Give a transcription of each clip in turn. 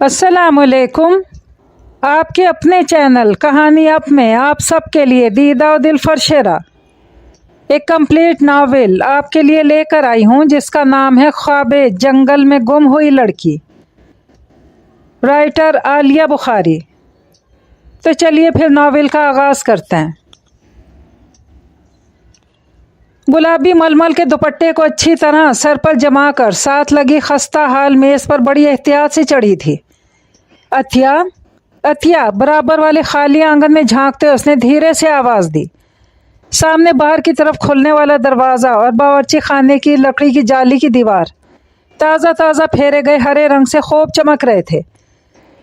السلام علیکم۔ آپ کے اپنے چینل کہانی اپ میں آپ سب کے لیے دیدہ و دل فرشیرہ ایک کمپلیٹ ناول آپ کے لیے لے کر آئی ہوں، جس کا نام ہے خواب جنگل میں گم ہوئی لڑکی، رائٹر عالیہ بخاری۔ تو چلیے پھر ناول کا آغاز کرتے ہیں۔ گلابی ململ کے دوپٹے کو اچھی طرح سر پر جما کر ساتھ لگی خستہ حال میز پر بڑی احتیاط سے چڑھی تھی۔ اتیا برابر والے خالی آنگن میں جھانکتے اس نے دھیرے سے آواز دی۔ سامنے باہر کی طرف کھلنے والا دروازہ اور باورچی خانے کی لکڑی کی جالی کی دیوار تازہ تازہ پھیرے گئے ہرے رنگ سے خوب چمک رہے تھے۔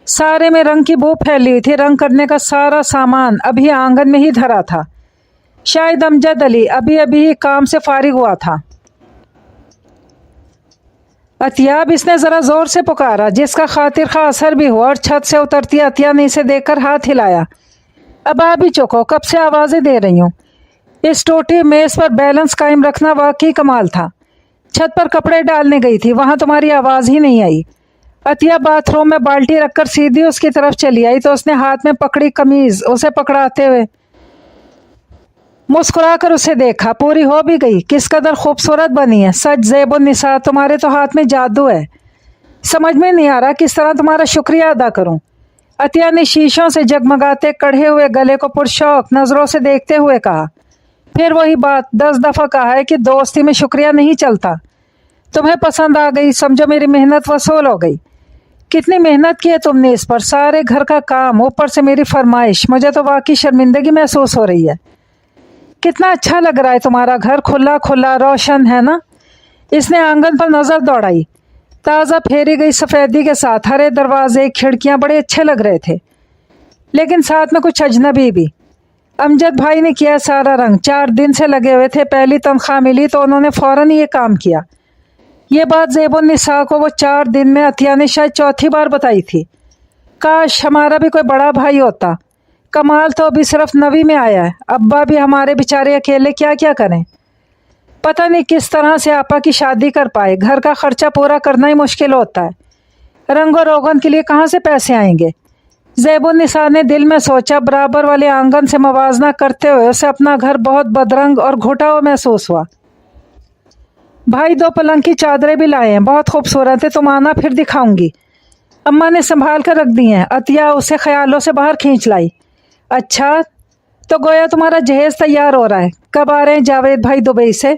سارے میں رنگ کی بو پھیلی ہوئی تھی۔ رنگ کرنے کا سارا سامان ابھی آنگن میں ہی دھرا تھا۔ شاید امجد علی ابھی کام سے فارغ ہوا تھا۔ اتیاب اس نے ذرا زور سے پکارا، جس کا خاطر خواہ اثر بھی ہوا، اور چھت سے اترتی عطیہ نے اسے دیکھ کر ہاتھ ہلایا۔ اب آپ ہی چکو، کب سے آوازیں دے رہی ہوں۔ اس ٹوٹی میز پر بیلنس قائم رکھنا واقعی کمال تھا۔ چھت پر کپڑے ڈالنے گئی تھی، وہاں تمہاری آواز ہی نہیں آئی۔ عطیہ باتھ روم میں بالٹی رکھ کر سیدھی اس کی طرف چلی آئی تو اس نے ہاتھ میں پکڑی قمیض اسے پکڑاتے ہوئے مسکرا کر اسے دیکھا۔ پوری ہو بھی گئی، کس قدر خوبصورت بنی ہے، سچ زیب النساء، تمہارے تو ہاتھ میں جادو ہے۔ سمجھ میں نہیں آ رہا کس طرح تمہارا شکریہ ادا کروں۔ عطیہ نے شیشوں سے جگمگاتے کڑھے ہوئے گلے کو پرشوق نظروں سے دیکھتے ہوئے کہا۔ پھر وہی بات 10 دفعہ کہا ہے کہ دوستی میں شکریہ نہیں چلتا۔ تمہیں پسند آ گئی، سمجھو میری محنت وصول ہو گئی۔ کتنی محنت کی ہے تم نے اس پر، سارے گھر کا کام، اوپر سے میری فرمائش، مجھے تو واقعی شرمندگی محسوس ہو رہی ہے۔ کتنا اچھا لگ رہا ہے تمہارا گھر، کھلا کھلا روشن ہے نا۔ اس نے آنگن پر نظر دوڑائی۔ تازہ پھیری گئی سفیدی کے ساتھ ہرے دروازے کھڑکیاں بڑے اچھے لگ رہے تھے، لیکن ساتھ میں کچھ اجنبی بھی۔ امجد بھائی نے کیا سارا رنگ، 4 دن سے لگے ہوئے تھے۔ پہلی تنخواہ ملی تو انہوں نے فوراً یہ کام کیا۔ یہ بات زیب النساء کو وہ 4 دن میں عطیہ نے شاید چوتھی بار بتائی تھی۔ کاش ہمارا بھی کوئی بڑا بھائی ہوتا۔ کمال تو ابھی صرف 9ویں میں آیا ہے، ابا بھی ہمارے بیچارے اکیلے کیا کیا کریں۔ پتہ نہیں کس طرح سے آپا کی شادی کر پائے، گھر کا خرچہ پورا کرنا ہی مشکل ہوتا ہے، رنگ و روغن کے لیے کہاں سے پیسے آئیں گے۔ زیب النساء نے دل میں سوچا۔ برابر والے آنگن سے موازنہ کرتے ہوئے اسے اپنا گھر بہت بدرنگ اور گھٹا ہوا محسوس ہوا۔ بھائی 2 پلنگ کی چادریں بھی لائے ہیں، بہت خوبصورت ہے، تم آنا پھر دکھاؤں گی۔ اماں نے سنبھال کر رکھ دی ہیں۔ عطیہ اسے خیالوں سے باہر کھینچ لائی۔ اچھا، تو گویا تمہارا جہیز تیار ہو رہا ہے، کب آ رہے ہیں جاوید بھائی دبئی سے؟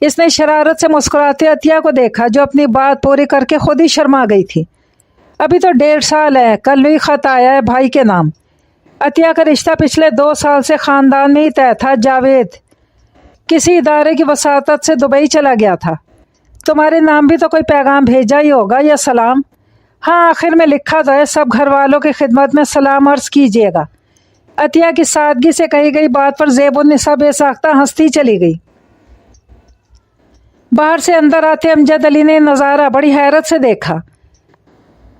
اس نے شرارت سے مسکراتے عطیہ کو دیکھا، جو اپنی بات پوری کر کے خود ہی شرما گئی تھی۔ ابھی تو 1.5 سال ہے، کل بھی خط آیا ہے بھائی کے نام۔ عطیہ کا رشتہ پچھلے 2 سال سے خاندان میں ہی طے تھا۔ جاوید کسی ادارے کی وساطت سے دبئی چلا گیا تھا۔ تمہارے نام بھی تو کوئی پیغام بھیجا ہی ہوگا یا سلام؟ ہاں، آخر میں لکھا تو ہے، سب گھر والوں کی خدمت میں سلام عرض کیجیے گا۔ عطیہ کی سادگی سے کہی گئی بات پر زیب النساء بے ساختہ ہنستی چلی گئی۔ باہر سے اندر آتے امجد علی نے نظارہ بڑی حیرت سے دیکھا۔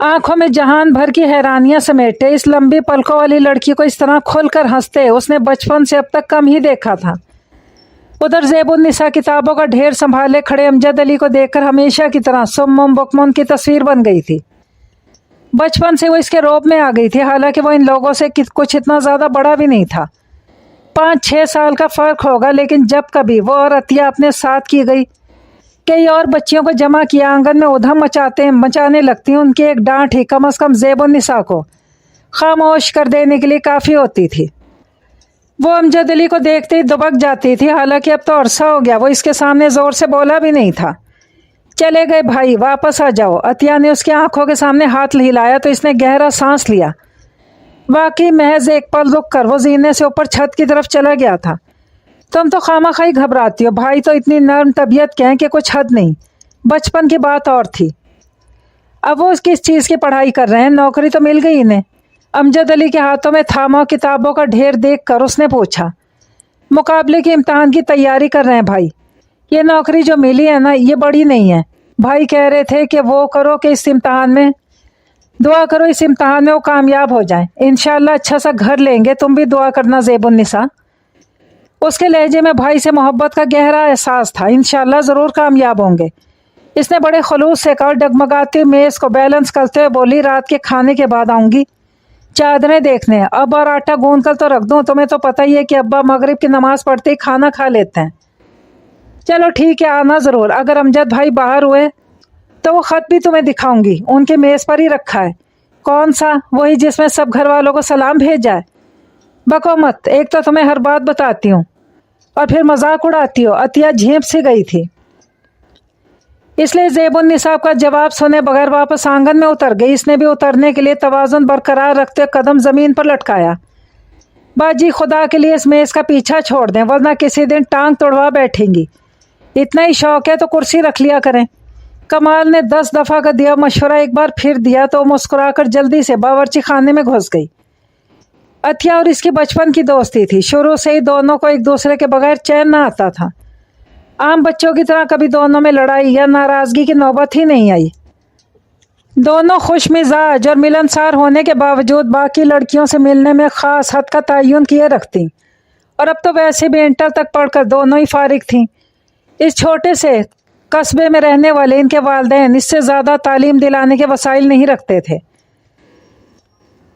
آنکھوں میں جہان بھر کی حیرانیاں سمیٹے اس لمبی پلکوں والی لڑکی کو اس طرح کھل کر ہنستے اس نے بچپن سے اب تک کم ہی دیکھا تھا۔ ادھر زیب النساء کتابوں کا ڈھیر سنبھالے کھڑے امجد علی کو دیکھ کر ہمیشہ کی طرح سم بکمن کی تصویر بن گئی تھی۔ بچپن سے وہ اس کے روب میں آ گئی تھی، حالانکہ وہ ان لوگوں سے کچھ اتنا زیادہ بڑا بھی نہیں تھا۔ 5-6 سال کا فرق ہوگا، لیکن جب کبھی وہ اور عطیہ اپنے ساتھ کی گئی، کئی اور بچیوں کو جمع کیا آنگن میں ادھم مچانے لگتی، ان کی ایک ڈانٹ ہی کم از کم زیب النساء کو خاموش کر دینے کے لیے کافی ہوتی تھی۔ وہ امجد علی کو دیکھتے ہی دبک جاتی تھی، حالانکہ اب تو عرصہ ہو گیا وہ اس کے سامنے زور سے بولا بھی نہیں تھا۔ چلے گئے بھائی، واپس آ جاؤ۔ عطیہ نے اس کی آنکھوں کے سامنے ہاتھ ہلایا تو اس نے گہرا سانس لیا۔ واقعی محض ایک پل رک کر وہ زینے سے اوپر چھت کی طرف چلا گیا تھا۔ تم تو خواہ مخواہ گھبراتی ہو، بھائی تو اتنی نرم طبیعت کے ہیں کہ کچھ حد نہیں۔ بچپن کی بات اور تھی۔ اب وہ کس چیز کی پڑھائی کر رہے ہیں؟ نوکری تو مل گئی انہیں؟ امجد علی کے ہاتھوں میں تھاما کتابوں کا ڈھیر دیکھ کر اس نے پوچھا۔ مقابلے کے امتحان کی تیاری کر رہے ہیں بھائی۔ یہ نوکری جو ملی ہے نا، یہ بڑی نہیں ہے۔ بھائی کہہ رہے تھے کہ وہ کرو کہ اس امتحان میں دعا کرو، اس امتحان میں وہ کامیاب ہو جائیں، انشاءاللہ اچھا سا گھر لیں گے، تم بھی دعا کرنا زیب النساء۔ اس کے لہجے میں بھائی سے محبت کا گہرا احساس تھا۔ انشاءاللہ ضرور کامیاب ہوں گے۔ اس نے بڑے خلوص سے کہا، ڈگمگاتی میز کو بیلنس کرتے ہوئے بولی، رات کے کھانے کے بعد آؤں گی چادریں دیکھنے، اب اور آٹا گوندھ کر تو رکھ دوں، تمہیں تو پتہ ہی ہے کہ ابا مغرب کی نماز پڑھتے ہی کھانا کھا لیتے ہیں۔ چلو ٹھیک ہے، آنا ضرور، اگر امجد بھائی باہر ہوئے تو وہ خط بھی تمہیں دکھاؤں گی، ان کے میز پر ہی رکھا ہے۔ کون سا؟ وہی جس میں سب گھر والوں کو سلام بھیجا ہے؟ بکو مت، ایک تو تمہیں ہر بات بتاتی ہوں اور پھر مذاق اڑاتی ہو۔ عطیہ جھیپ سی گئی تھی، اس لیے زیب النصاب کا جواب سنے بغیر واپس آنگن میں اتر گئی۔ اس نے بھی اترنے کے لیے توازن برقرار رکھتے قدم زمین پر لٹکایا۔ باجی خدا کے لیے اس میز کا پیچھا چھوڑ دیں، ورنہ کسی دن ٹانگ توڑوا بیٹھیں گی۔ اتنا ہی شوق ہے تو کرسی رکھ لیا کریں۔ کمال نے 10 دفعہ کا دیا مشورہ ایک بار پھر دیا تو مسکرا کر جلدی سے باورچی خانے میں گھس گئی۔ عطیہ اور اس کی بچپن کی دوستی تھی، شروع سے ہی دونوں کو ایک دوسرے کے بغیر چین نہ آتا تھا۔ عام بچوں کی طرح کبھی دونوں میں لڑائی یا ناراضگی کی نوبت ہی نہیں آئی۔ دونوں خوش مزاج اور ملنسار ہونے کے باوجود باقی لڑکیوں سے ملنے میں خاص حد کا تعین کیے رکھتی، اور اب تو ویسے بھی انٹر تک پڑھ کر دونوں ہی فارغ تھیں۔ اس چھوٹے سے قصبے میں رہنے والے ان کے والدین اس سے زیادہ تعلیم دلانے کے وسائل نہیں رکھتے تھے۔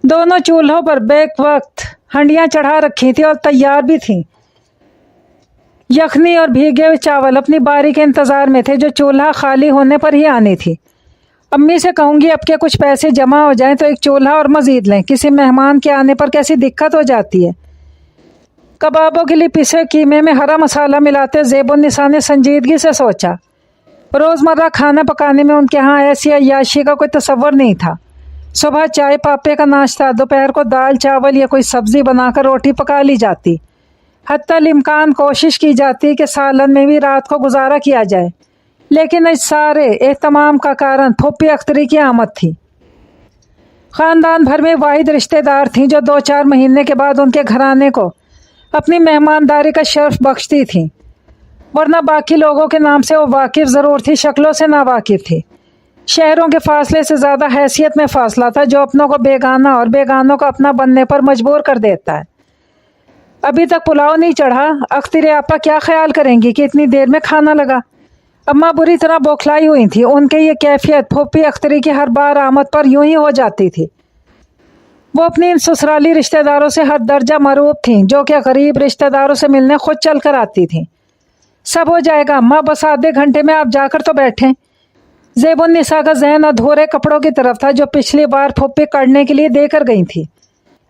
دونوں چولہوں پر بیک وقت ہنڈیاں چڑھا رکھی تھی اور تیار بھی تھیں۔ یخنی اور بھیگے ہوئے چاول اپنی باری کے انتظار میں تھے جو چولہا خالی ہونے پر ہی آنی تھی۔ امی سے کہوں گی اب کے کچھ پیسے جمع ہو جائیں تو ایک چولہا اور مزید لیں، کسی مہمان کے آنے پر کیسی دقت ہو جاتی ہے۔ کبابوں کے لیے پسے قیمے میں ہرا مسالہ ملاتے زیب النساء نے سنجیدگی سے سوچا۔ روزمرہ کھانا پکانے میں ان کے ہاں ایسی عیاشی کا کوئی تصور نہیں تھا۔ صبح چائے پاپے کا ناشتہ، دوپہر کو دال چاول یا کوئی سبزی بنا کر روٹی پکا لی جاتی، حتی الامکان کوشش کی جاتی کہ سالن میں بھی رات کو گزارا کیا جائے، لیکن اس سارے اہتمام کا کارن پھوپھی اختری کی آمد تھی۔ خاندان بھر میں واحد رشتہ دار تھیں جو 2-4 مہینے کے بعد ان کے گھرانے کو اپنی مہمانداری کا شرف بخشتی تھیں، ورنہ باقی لوگوں کے نام سے وہ واقف ضرور تھی، شکلوں سے ناواقف تھی۔ شہروں کے فاصلے سے زیادہ حیثیت میں فاصلہ تھا جو اپنوں کو بیگانہ اور بیگانوں کو اپنا بننے پر مجبور کر دیتا ہے۔ ابھی تک پلاؤ نہیں چڑھا، اختری آپا کیا خیال کریں گی کہ اتنی دیر میں کھانا لگا؟ اماں بری طرح بوکھلائی ہوئی تھی، ان کی یہ کیفیت پھوپھی اختری کی ہر بار آمد پر یوں ہی ہو جاتی تھی۔ وہ اپنی ان سسرالی رشتہ داروں سے ہر درجہ مروب تھیں جو کہ غریب رشتہ داروں سے ملنے خود چل کر آتی تھیں۔ سب ہو جائے گا اماں، بس آدھے گھنٹے میں آپ جا کر تو بیٹھیں۔ زیب النساء کا ذہن ادھورے کپڑوں کی طرف تھا جو پچھلی بار پھوپھی کڑنے کے لیے دے کر گئی تھی۔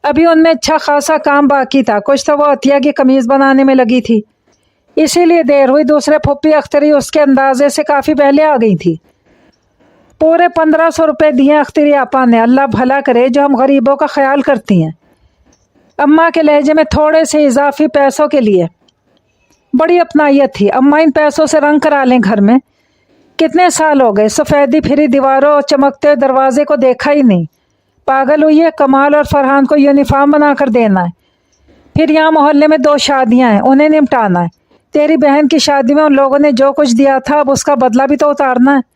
ابھی ان میں اچھا خاصا کام باقی تھا، کچھ تو وہ عطیہ کی قمیض بنانے میں لگی تھی، اسی لیے دیر ہوئی۔ دوسرے پھوپھی اختری اس کے اندازے سے کافی پہلے آ گئی تھی۔ پورے 1500 روپے دیے اختری آپا نے، اللہ بھلا کرے جو ہم غریبوں کا خیال کرتی ہیں۔ اماں کے لہجے میں تھوڑے سے اضافی پیسوں کے لیے بڑی اپنائیت تھی۔ اماں ان پیسوں سے رنگ کرا لیں گھر میں، کتنے سال ہو گئے سفیدی پھری دیواروں اور چمکتے دروازے کو دیکھا ہی نہیں۔ پاگل ہوئی ہے؟ کمال اور فرحان کو یونیفارم بنا کر دینا ہے، پھر یہاں محلے میں 2 شادیاں ہیں، انہیں نمٹانا ہے۔ تیری بہن کی شادی میں ان لوگوں نے جو کچھ دیا تھا اب اس کا بدلہ بھی تو اتارنا ہے۔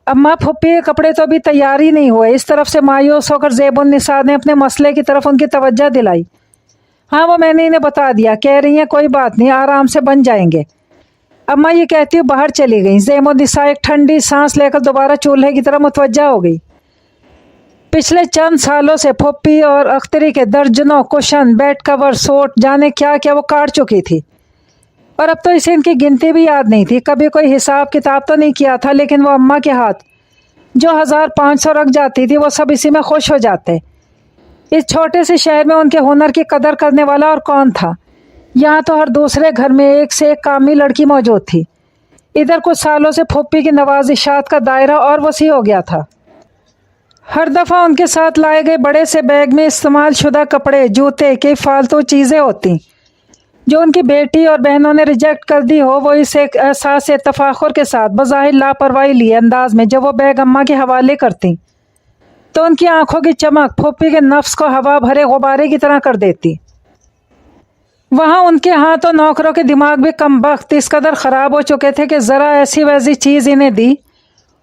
اماں پھوپھی کے کپڑے تو ابھی تیار ہی نہیں ہوئے۔ اس طرف سے مایوس ہو کر زیب النساء نے اپنے مسئلے کی طرف ان کی توجہ دلائی۔ ہاں وہ میں نے انہیں بتا دیا، کہہ رہی ہیں کوئی بات نہیں، آرام سے بن جائیں گے۔ اماں یہ کہتی ہوئی باہر چلی گئیں۔ زیب النساء ایک ٹھنڈی سانس لے کر دوبارہ چولہے کی طرف متوجہ ہو گئی۔ پچھلے چند سالوں سے پھوپھی اور اختری کے درجنوں کشن، بیڈ کور، سوٹ، جانے کیا کیا وہ کاٹ چکی تھی، اور اب تو اسے ان کی گنتی بھی یاد نہیں تھی۔ کبھی کوئی حساب کتاب تو نہیں کیا تھا، لیکن وہ اماں کے ہاتھ جو 1500 رکھ جاتی تھی وہ سب اسی میں خوش ہو جاتے۔ اس چھوٹے سے شہر میں ان کے ہنر کی قدر کرنے والا اور کون تھا؟ یہاں تو ہر دوسرے گھر میں ایک سے ایک کامی لڑکی موجود تھی۔ ادھر کچھ سالوں سے پھوپھی کی نوازشات کا دائرہ اور وسیع ہو گیا تھا۔ ہر دفعہ ان کے ساتھ لائے گئے بڑے سے بیگ میں استعمال شدہ کپڑے، جوتے، کئی فالتو چیزیں ہوتی جو ان کی بیٹی اور بہنوں نے ریجیکٹ کر دی ہو۔ وہ اس ایک احساس تفاخر کے ساتھ بظاہر لاپرواہی لیے انداز میں جب وہ بیگ اماں کے حوالے کرتی تو ان کی آنکھوں کی چمک پھوپھی کے نفس کو ہوا بھرے غبارے کی طرح کر دیتی۔ وہاں ان کے ہاں تو نوکروں کے دماغ بھی کم بخت اس قدر خراب ہو چکے تھے کہ ذرا ایسی ویسی چیز انہیں دی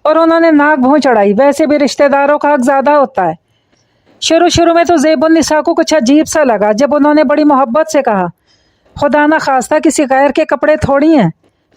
اور انہوں نے ناک بھون چڑھائی۔ ویسے بھی رشتہ داروں کا حق زیادہ ہوتا ہے۔ شروع میں تو زیب النساء کو کچھ عجیب سا لگا جب انہوں نے بڑی محبت سے کہا، خدا نہ خواستہ کسی غیر کے کپڑے تھوڑی ہیں،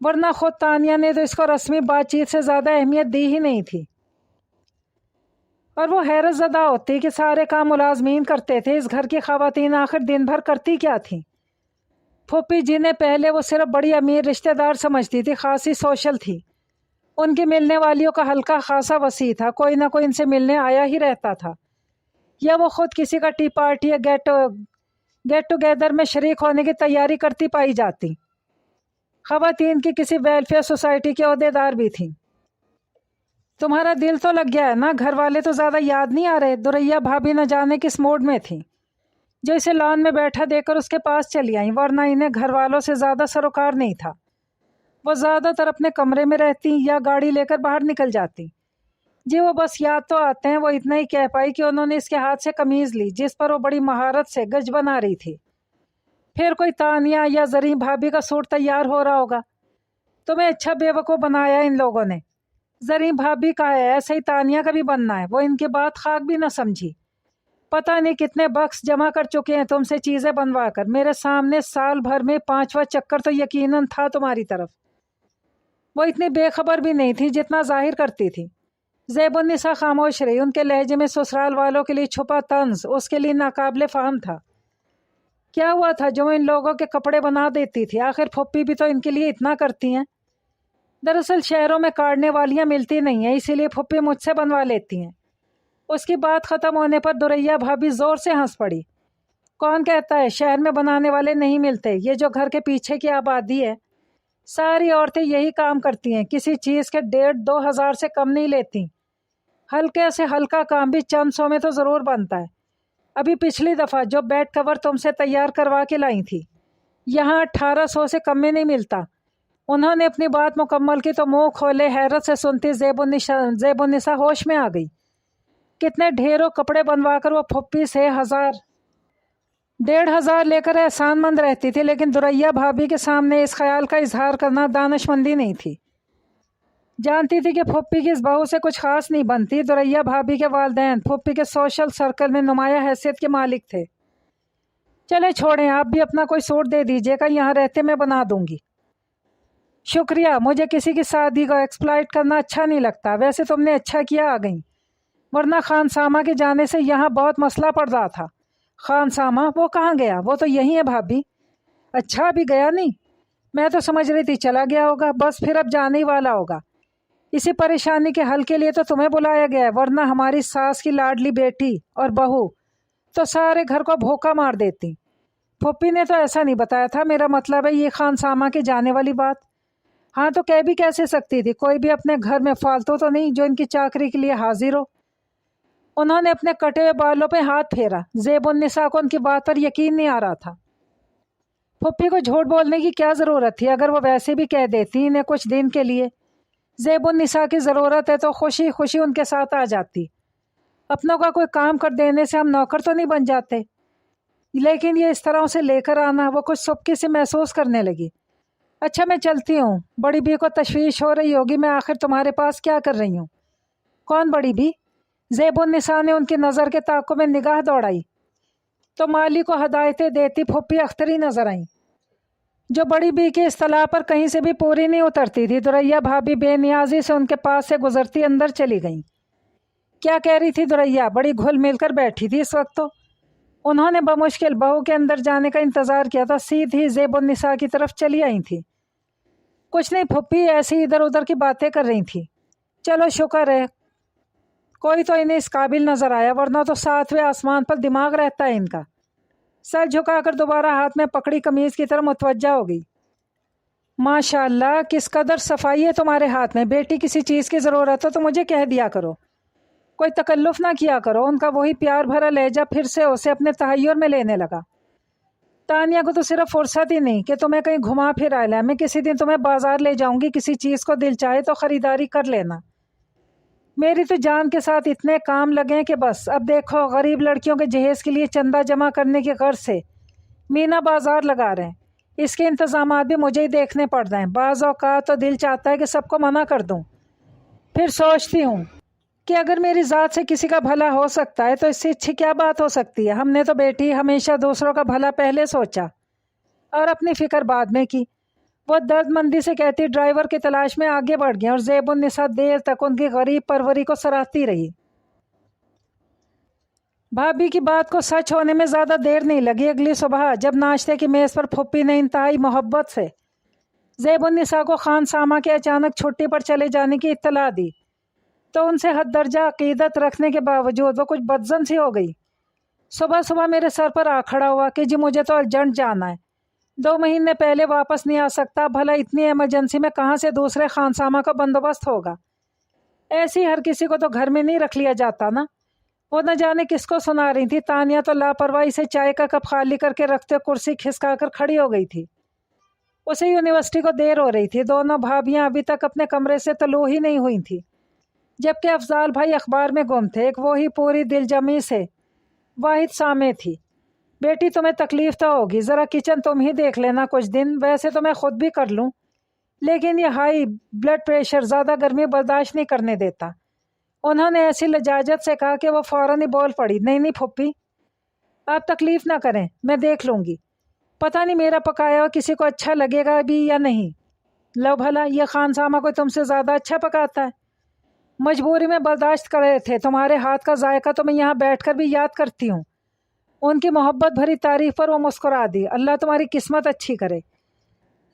ورنہ خود تانیہ نے تو اس کو رسمی بات چیت سے زیادہ اہمیت دی ہی نہیں تھی، اور وہ حیرت زدہ ہوتی کہ سارے کام ملازمین کرتے تھے، اس گھر کی خواتین آخر دن بھر کرتی کیا تھیں؟ پھوپھی جنہیں پہلے وہ صرف بڑی امیر رشتہ دار سمجھتی تھی، خاصی سوشل تھی، ان کی ملنے والیوں کا حلقہ خاصا وسیع تھا، کوئی نہ کوئی ان سے ملنے آیا ہی رہتا تھا، یا وہ خود کسی کا ٹی پارٹی یا گیٹ ٹوگیدر میں شریک ہونے کی تیاری کرتی پائی جاتی۔ خواتین کی کسی ویلفیئر سوسائٹی کے عہدیدار بھی تھیں۔ تمہارا دل تو لگ گیا ہے نا؟ گھر والے تو زیادہ یاد نہیں آ رہے؟ دوریا بھابھی نہ جانے کس موڈ میں تھی، جو اسے لان میں بیٹھا دیکھ کر اس کے پاس چلی آئیں، ورنہ انہیں گھر والوں سے زیادہ سروکار نہیں تھا۔ وہ زیادہ تر اپنے کمرے میں رہتی یا گاڑی لے کر باہر نکل جاتی۔ جی وہ بس یاد تو آتے ہیں، وہ اتنا ہی کہہ پائی کہ انہوں نے اس کے ہاتھ سے قمیض لی جس پر وہ بڑی مہارت سے گج بنا رہی تھی۔ پھر کوئی تانیہ یا زرین بھابھی کا سوٹ تیار ہو رہا ہوگا۔ تمہیں اچھا بے وقوف بنایا ان لوگوں نے۔ زرین بھابھی کا ہے، ایسے ہی تانیہ کا بھی بننا ہے۔ وہ ان کی بات خاک بھی نہ سمجھی۔ پتہ نہیں کتنے بکس جمع کر چکے ہیں تم سے چیزیں بنوا کر، میرے سامنے سال بھر میں 5واں چکر تو یقیناً تھا تمہاری طرف۔ وہ اتنی بے خبر بھی نہیں تھی جتنا ظاہر کرتی تھی۔ زیب النساء خاموش رہی، ان کے لہجے میں سسرال والوں کے لیے چھپا طنز اس کے لیے ناقابل فہم تھا۔ کیا ہوا تھا جو ان لوگوں کے کپڑے بنا دیتی تھی؟ آخر پھوپھی بھی تو ان کے لیے اتنا کرتی ہیں۔ دراصل شہروں میں کاٹنے والیاں ملتی نہیں ہیں، اسی لیے پھوپھی مجھ سے بنوا لیتی ہیں۔ اس کی بات ختم ہونے پر دوریا بھابھی زور سے ہنس پڑی۔ کون کہتا ہے شہر میں بنانے والے نہیں ملتے؟ یہ جو گھر کے پیچھے کی آبادی ہے، ساری عورتیں یہی کام کرتی ہیں، کسی چیز کے 1,500-2,000 سے کم نہیں لیتی۔ ہلکے سے ہلکا کام بھی چند سو میں تو ضرور بنتا ہے۔ ابھی پچھلی دفعہ جو بیڈ کور تم سے تیار کروا کے لائی تھی، یہاں 1,800 سے کم میں نہیں ملتا۔ انہوں نے اپنی بات مکمل کی تو منہ کھولے حیرت سے سنتی زیب النساء ہوش میں آ گئی۔ کتنے ڈھیروں کپڑے بنوا کر وہ پھوپھی سے 1,500 لے کر احسان مند رہتی تھی، لیکن دوریا بھابھی کے سامنے اس خیال کا اظہار کرنا دانش مندی نہیں تھی۔ جانتی تھی کہ پھوپھی کی اس بہو سے کچھ خاص نہیں بنتی۔ دوریا بھابھی کے والدین پھوپھی کے سوشل سرکل میں نمایاں حیثیت کے مالک تھے۔ چلے چھوڑیں، آپ بھی اپنا کوئی سوٹ دے دیجیے گا، یہاں رہتے میں بنا دوں گی۔ شکریہ، مجھے کسی کی شادی کو ایکسپلائٹ کرنا اچھا نہیں لگتا۔ ویسے تم نے اچھا کیا آ گئی، ورنہ خان سامہ کے جانے سے یہاں بہت مسئلہ پڑ رہا تھا۔ خان سامہ؟ وہ کہاں گیا؟ وہ تو یہی ہے بھابھی۔ اچھا ابھی گیا نہیں؟ میں تو سمجھ رہی تھی چلا گیا ہوگا، بس پھر اب جانے ہی والا ہوگا۔ اسی پریشانی کے حل کے لیے تو تمہیں بلایا گیا ہے، ورنہ ہماری ساس کی لاڈلی بیٹی اور بہو تو سارے گھر کو بھوکا مار دیتی۔ پھوپھی نے تو ایسا نہیں بتایا تھا، میرا مطلب ہے یہ خان سامہ کے جانے والی بات۔ ہاں تو کہہ بھی کیسے سکتی تھی؟ کوئی بھی اپنے گھر میں فالتو تو نہیں جو ان کی چاکری کے لیے حاضر ہو۔ انہوں نے اپنے کٹے ہوئے بالوں پہ ہاتھ پھیرا۔ زیب النساء کو ان کی بات پر یقین نہیں آ رہا تھا۔ پھوپھی کو جھوٹ بولنے کی کیا ضرورت تھی؟ اگر وہ ویسے بھی کہہ دیتی انہیں کچھ دن کے لیے زیب النساء کی ضرورت ہے تو خوشی خوشی ان کے ساتھ آ جاتی۔ اپنوں کا کوئی کام کر دینے سے ہم نوکر تو نہیں بن جاتے، لیکن یہ اس طرح اسے لے کر آنا، وہ کچھ سبکی سے محسوس کرنے لگی۔ اچھا میں چلتی ہوں، بڑی بی کو تشویش ہو رہی ہوگی میں آخر تمہارے پاس کیا کر رہی ہوں۔ کون بڑی بی؟ زیب النساء نے ان کی نظر کے تعاقب میں نگاہ دوڑائی تو مالی کو ہدایتیں دیتی پھوپھی اختری نظر آئیں، جو بڑی بی کی اصطلاح پر کہیں سے بھی پوری نہیں اترتی تھی۔ دوریا بھابھی بے نیازی سے ان کے پاس سے گزرتی اندر چلی گئیں۔ کیا کہہ رہی تھی دوریا؟ بڑی گھل مل کر بیٹھی تھی اس وقت تو۔ انہوں نے بمشکل بہو کے اندر جانے کا انتظار کیا تھا، سیدھی زیب النساء کی طرف چلی آئی تھی۔ کچھ نہیں پھوپھی، ایسی ادھر ادھر کی باتیں کر رہی تھی۔ چلو شکر ہے کوئی تو انہیں اس قابل نظر آیا، ورنہ تو 7ویں آسمان پر دماغ رہتا ہے ان کا۔ سر جھکا کر دوبارہ ہاتھ میں پکڑی قمیض کی طرف متوجہ ہو گئی۔ ماشاء اللہ کس قدر صفائی ہے تمہارے ہاتھ میں۔ بیٹی کسی چیز کی ضرورت ہو تو مجھے کہہ دیا کرو، کوئی تکلف نہ کیا کرو۔ ان کا وہی پیار بھرا لہجہ پھر سے اسے اپنے تحیر میں لینے لگا۔ تانیہ کو تو صرف فرصت ہی نہیں کہ تمہیں کہیں گھما پھرا لے، میں کسی دن تمہیں بازار لے جاؤں گی، کسی چیز کو دل چاہے تو خریداری کر لینا۔ میری تو جان کے ساتھ اتنے کام لگے کہ بس اب دیکھو غریب لڑکیوں کے جہیز کے لیے چندہ جمع کرنے کی غرض سے مینا بازار لگا رہے ہیں، اس کے انتظامات بھی مجھے ہی دیکھنے پڑ رہے ہیں۔ بعض اوقات تو دل چاہتا ہے کہ سب کو منع کر دوں، پھر سوچتی ہوں کہ اگر میری ذات سے کسی کا بھلا ہو سکتا ہے تو اس سے اچھی کیا بات ہو سکتی ہے۔ ہم نے تو بیٹی ہمیشہ دوسروں کا بھلا پہلے سوچا اور اپنی فکر بعد میں کی، وہ درد مندی سے کہتی ڈرائیور کی تلاش میں آگے بڑھ گیا اور زیب النساء دیر تک ان کی غریب پروری کو سراہتی رہی۔ بھابھی کی بات کو سچ ہونے میں زیادہ دیر نہیں لگی۔ اگلی صبح جب ناشتے کی میز پر پھوپھی نے انتہائی محبت سے زیب النساء کو خان سامہ کے اچانک چھٹی پر چلے جانے کی اطلاع دی تو ان سے حد درجہ عقیدت رکھنے کے باوجود وہ کچھ بدظن سی ہو گئی۔ صبح صبح میرے سر پر آ کھڑا ہوا کہ جی مجھے تو ارجنٹ جانا ہے، 2 مہینے پہلے واپس نہیں آ سکتا، بھلا اتنی ایمرجنسی میں کہاں سے دوسرے خانسامہ کا بندوبست ہوگا؟ ایسی ہر کسی کو تو گھر میں نہیں رکھ لیا جاتا نا۔ وہ نہ جانے کس کو سنا رہی تھی۔ تانیہ تو لاپرواہی سے چائے کا کپ خالی کر کے رکھتے کرسی کھسکا کر کھڑی ہو گئی تھی۔ اسے یونیورسٹی کو دیر ہو رہی تھی۔ دونوں بھابیاں ابھی تک اپنے کمرے سے طلوع ہی نہیں ہوئی تھیں، جبکہ افضال بھائی اخبار میں گم تھے۔ ایک وہی پوری دل جمی سے واحد سامع تھی۔ بیٹی تمہیں تکلیف تو ہوگی، ذرا کچن تم ہی دیکھ لینا کچھ دن، ویسے تو میں خود بھی کر لوں، لیکن یہ ہائی بلڈ پریشر زیادہ گرمی برداشت نہیں کرنے دیتا۔ انہوں نے ایسی لجاجت سے کہا کہ وہ فوراً ہی بول پڑی، نہیں پھوپھی آپ تکلیف نہ کریں، میں دیکھ لوں گی، پتہ نہیں میرا پکایا ہوا کسی کو اچھا لگے گا بھی یا نہیں۔ لو بھلا یہ خانسامہ کوئی تم سے زیادہ اچھا پکاتا ہے؟ مجبوری میں برداشت کر رہے تھے، تمہارے ہاتھ کا ذائقہ تو میں یہاں بیٹھ کر بھی یاد کرتی ہوں۔ ان کی محبت بھری تعریف پر وہ مسکرا دی۔ اللہ تمہاری قسمت اچھی کرے،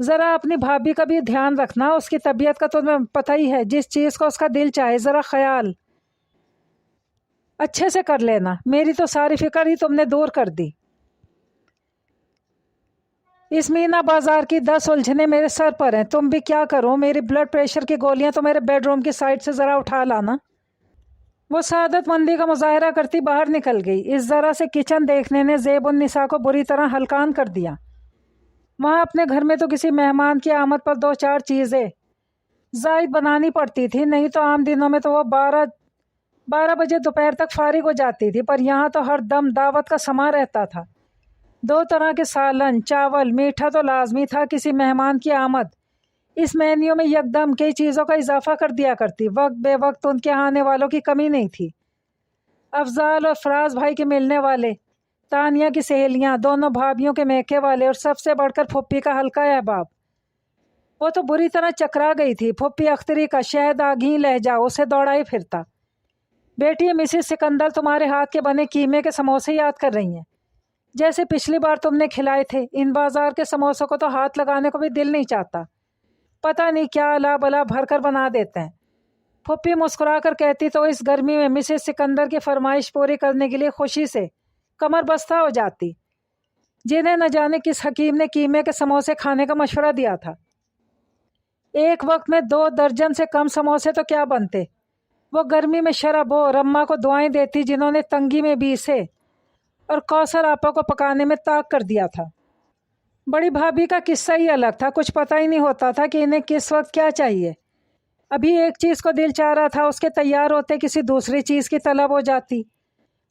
ذرا اپنی بھابھی کا بھی دھیان رکھنا، اس کی طبیعت کا تمہیں پتہ ہی ہے، جس چیز کو اس کا دل چاہے ذرا خیال اچھے سے کر لینا، میری تو ساری فکر ہی تم نے دور کر دی۔ اس مینا بازار کی 10 الجھنیں میرے سر پر ہیں، تم بھی کیا کرو، میری بلڈ پریشر کی گولیاں تو میرے بیڈ روم کی سائڈ سے ذرا اٹھا لانا۔ وہ سعادت مندی کا مظاہرہ کرتی باہر نکل گئی۔ اس ذرا سے کچن دیکھنے نے زیب النساء کو بری طرح ہلکان کر دیا۔ وہاں اپنے گھر میں تو کسی مہمان کی آمد پر 2-4 چیزیں زائد بنانی پڑتی تھی، نہیں تو عام دنوں میں تو وہ 12 بجے دوپہر تک فارغ ہو جاتی تھی، پر یہاں تو ہر دم دعوت کا سما رہتا تھا۔ 2 طرح کے سالن، چاول، میٹھا تو لازمی تھا۔ کسی مہمان کی آمد اس مینیو میں یکدم کئی چیزوں کا اضافہ کر دیا کرتی۔ وقت بے وقت ان کے آنے والوں کی کمی نہیں تھی۔ افضال اور فراز بھائی کے ملنے والے، تانیہ کی سہیلیاں، دونوں بھابھیوں کے میکے والے، اور سب سے بڑھ کر پھوپھی کا ہلکا احباب۔ وہ تو بری طرح چکرا گئی تھی۔ پھوپھی اختری کا شہد آگھی لہجہ اسے دوڑائی پھرتا۔ بیٹی مسز سکندر تمہارے ہاتھ کے بنے قیمے کے سموسے یاد کر رہی ہیں، جیسے پچھلی بار تم نے کھلائے تھے۔ ان بازار کے سموسوں کو تو ہاتھ لگانے کو بھی دل نہیں چاہتا، پتہ نہیں کیا الا بلا بھر کر بنا دیتے ہیں۔ پھوپھی مسکرا کر کہتی تو اس گرمی میں مسز سکندر کی فرمائش پوری کرنے کے لیے خوشی سے کمر بستہ ہو جاتی، جنہیں نہ جانے کس حکیم نے قیمے کے سموسے کھانے کا مشورہ دیا تھا۔ ایک وقت میں 2 درجن سے کم سموسے تو کیا بنتے۔ وہ گرمی میں شرب اور اماں کو دعائیں دیتی، جنہوں نے تنگی میں بھی اسے اور کوثر آپا کو پکانے میں طاق کر دیا تھا۔ بڑی بھابھی کا قصہ ہی الگ تھا، کچھ پتہ ہی نہیں ہوتا تھا کہ انہیں کس وقت کیا چاہیے۔ ابھی ایک چیز کو دل چاہ رہا تھا، اس کے تیار ہوتے کسی دوسری چیز کی طلب ہو جاتی۔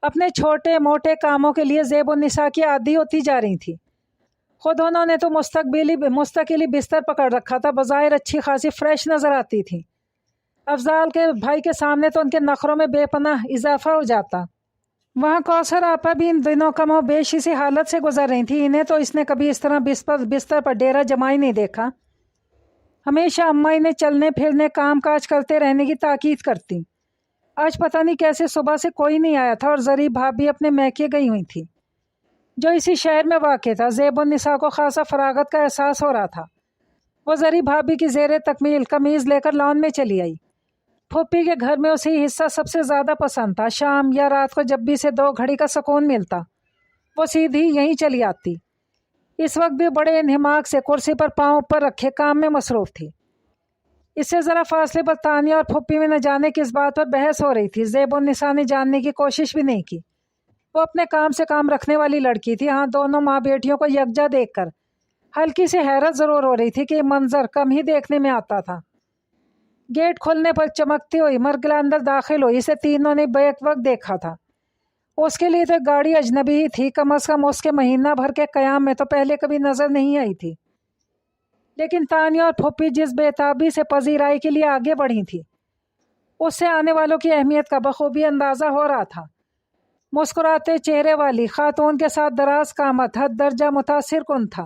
اپنے چھوٹے موٹے کاموں کے لیے زیب النساء کی عادی ہوتی جا رہی تھی۔ خود انہوں نے تو مستقلی بستر پکڑ رکھا تھا، بظاہر اچھی خاصی فریش نظر آتی تھی۔ افضال کے بھائی کے سامنے تو ان کے نخروں میں بے پناہ اضافہ ہو جاتا۔ وہاں کوثر آپا بھی ان دنوں کم و بیش اسی حالت سے گزر رہی تھی۔ انہیں تو اس نے کبھی اس طرح بستر پر ڈیرا جمائی نہیں دیکھا۔ ہمیشہ اماں انہیں چلنے پھرنے کام کاج کرتے رہنے کی تاکید کرتی۔ آج پتہ نہیں کیسے صبح سے کوئی نہیں آیا تھا اور ظریف بھابھی اپنے میکے گئی ہوئی تھی، جو اسی شہر میں واقع تھا۔ زیب النساء کو خاصا فراغت کا احساس ہو رہا تھا۔ وہ ظریف بھابھی کی زیر تکمیل قمیض لے کر لان میں چلی آئی۔ پھوپھی کے گھر میں اسی حصہ سب سے زیادہ پسند تھا۔ شام یا رات کو جب بھی اسے 2 گھڑی کا سکون ملتا، وہ سیدھی یہیں چلی آتی۔ اس وقت بھی بڑے انہماک سے کرسی پر پاؤں اوپر رکھے کام میں مصروف تھی۔ اس سے ذرا فاصلے پر تانیہ اور پھوپھی میں نہ جانے کس بات پر بحث ہو رہی تھی۔ زیب النساء نے جاننے کی کوشش بھی نہیں کی۔ وہ اپنے کام سے کام رکھنے والی لڑکی تھی۔ ہاں، دونوں ماں بیٹیوں کو یکجا دیکھ کر ہلکی سی حیرت ضرور ہو رہی تھی کہ یہ منظر کم ہی دیکھنے میں آتا تھا۔ گیٹ کھلنے پر چمکتی ہوئی مرگلا اندر داخل ہوئی۔ اسے تینوں نے بیک وقت دیکھا تھا۔ اس کے لیے تو گاڑی اجنبی ہی تھی، کم از کم اس کے مہینہ بھر کے قیام میں تو پہلے کبھی نظر نہیں آئی تھی۔ لیکن تانیہ اور پھوپھی جس بےتابی سے پذیرائی کے لیے آگے بڑھی تھی، اس سے آنے والوں کی اہمیت کا بخوبی اندازہ ہو رہا تھا۔ مسکراتے چہرے والی خاتون کے ساتھ دراز قامت حد درجہ متاثر کن تھا۔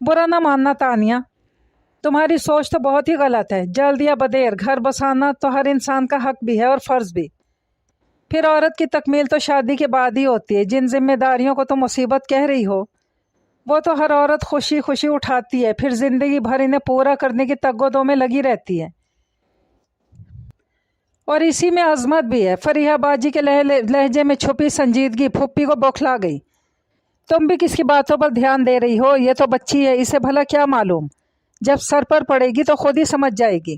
برا نہ ماننا تانیہ، تمہاری سوچ تو بہت ہی غلط ہے۔ جلد یا بدیر گھر بسانا تو ہر انسان کا حق بھی ہے اور فرض بھی۔ پھر عورت کی تکمیل تو شادی کے بعد ہی ہوتی ہے۔ جن ذمہ داریوں کو تم مصیبت کہہ رہی ہو وہ تو ہر عورت خوشی خوشی اٹھاتی ہے، پھر زندگی بھر انہیں پورا کرنے کی تگ و دو میں لگی رہتی ہے، اور اسی میں عظمت بھی ہے۔ فریحہ باجی کے لہجے میں چھپی سنجیدگی پھوپھی کو بوکھلا گئی۔ تم بھی کس کی باتوں پر دھیان دے رہی ہو؟ یہ تو بچی ہے، اسے بھلا کیا معلوم؟ جب سر پر پڑے گی تو خود ہی سمجھ جائے گی۔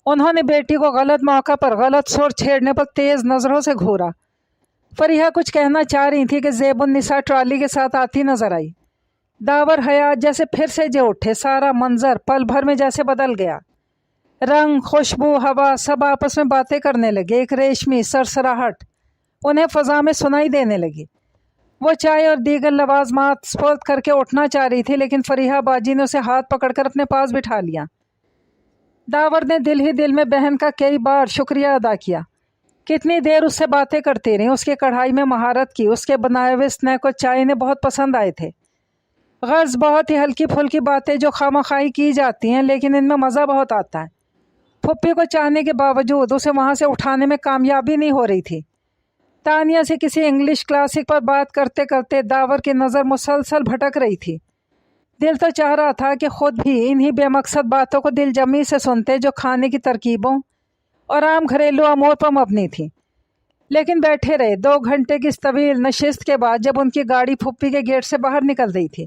انہوں نے بیٹی کو غلط موقع پر غلط سور چھیڑنے پر تیز نظروں سے گھورا۔ فریحہ کچھ کہنا چاہ رہی تھی کہ زیب النساء ٹرالی کے ساتھ آتی نظر آئی۔ داور حیات جیسے پھر سے جے اٹھے، سارا منظر پل بھر میں جیسے بدل گیا۔ رنگ، خوشبو، ہوا سب آپس میں باتیں کرنے لگے۔ ایک ریشمی سرسراہٹ انہیں فضا میں سنائی دینے لگی۔ وہ چائے اور دیگر لوازمات سپرد کر کے اٹھنا چاہ رہی تھی، لیکن فریحہ باجی نے اسے ہاتھ پکڑ کر اپنے پاس بٹھا لیا۔ داور نے دل ہی دل میں بہن کا کئی بار شکریہ ادا کیا۔ کتنی دیر اس سے باتیں کرتی رہی، اس کی کڑھائی میں مہارت کی، اس کے بنائے ہوئے اسنیک اور چائے نے بہت پسند آئے تھے۔ غرض بہت ہی ہلکی پھلکی باتیں جو خواہ کی جاتی ہیں، لیکن ان میں مزہ بہت آتا ہے۔ پھپھی کو چاہنے کے باوجود اسے وہاں سے اٹھانے میں کامیابی نہیں ہو رہی تھی۔ تانیہ سے کسی انگلش کلاسک پر بات کرتے کرتے داور کی نظر مسلسل بھٹک رہی تھی۔ دل تو چاہ رہا تھا کہ خود بھی انہی بے مقصد باتوں کو دل جمی سے سنتے جو کھانے کی ترکیبوں اور عام گھریلو امور پر مبنی تھی، لیکن بیٹھے رہے۔ 2 گھنٹے کی اس طویل نشست کے بعد جب ان کی گاڑی پھپھی کے گیٹ سے باہر نکل رہی تھی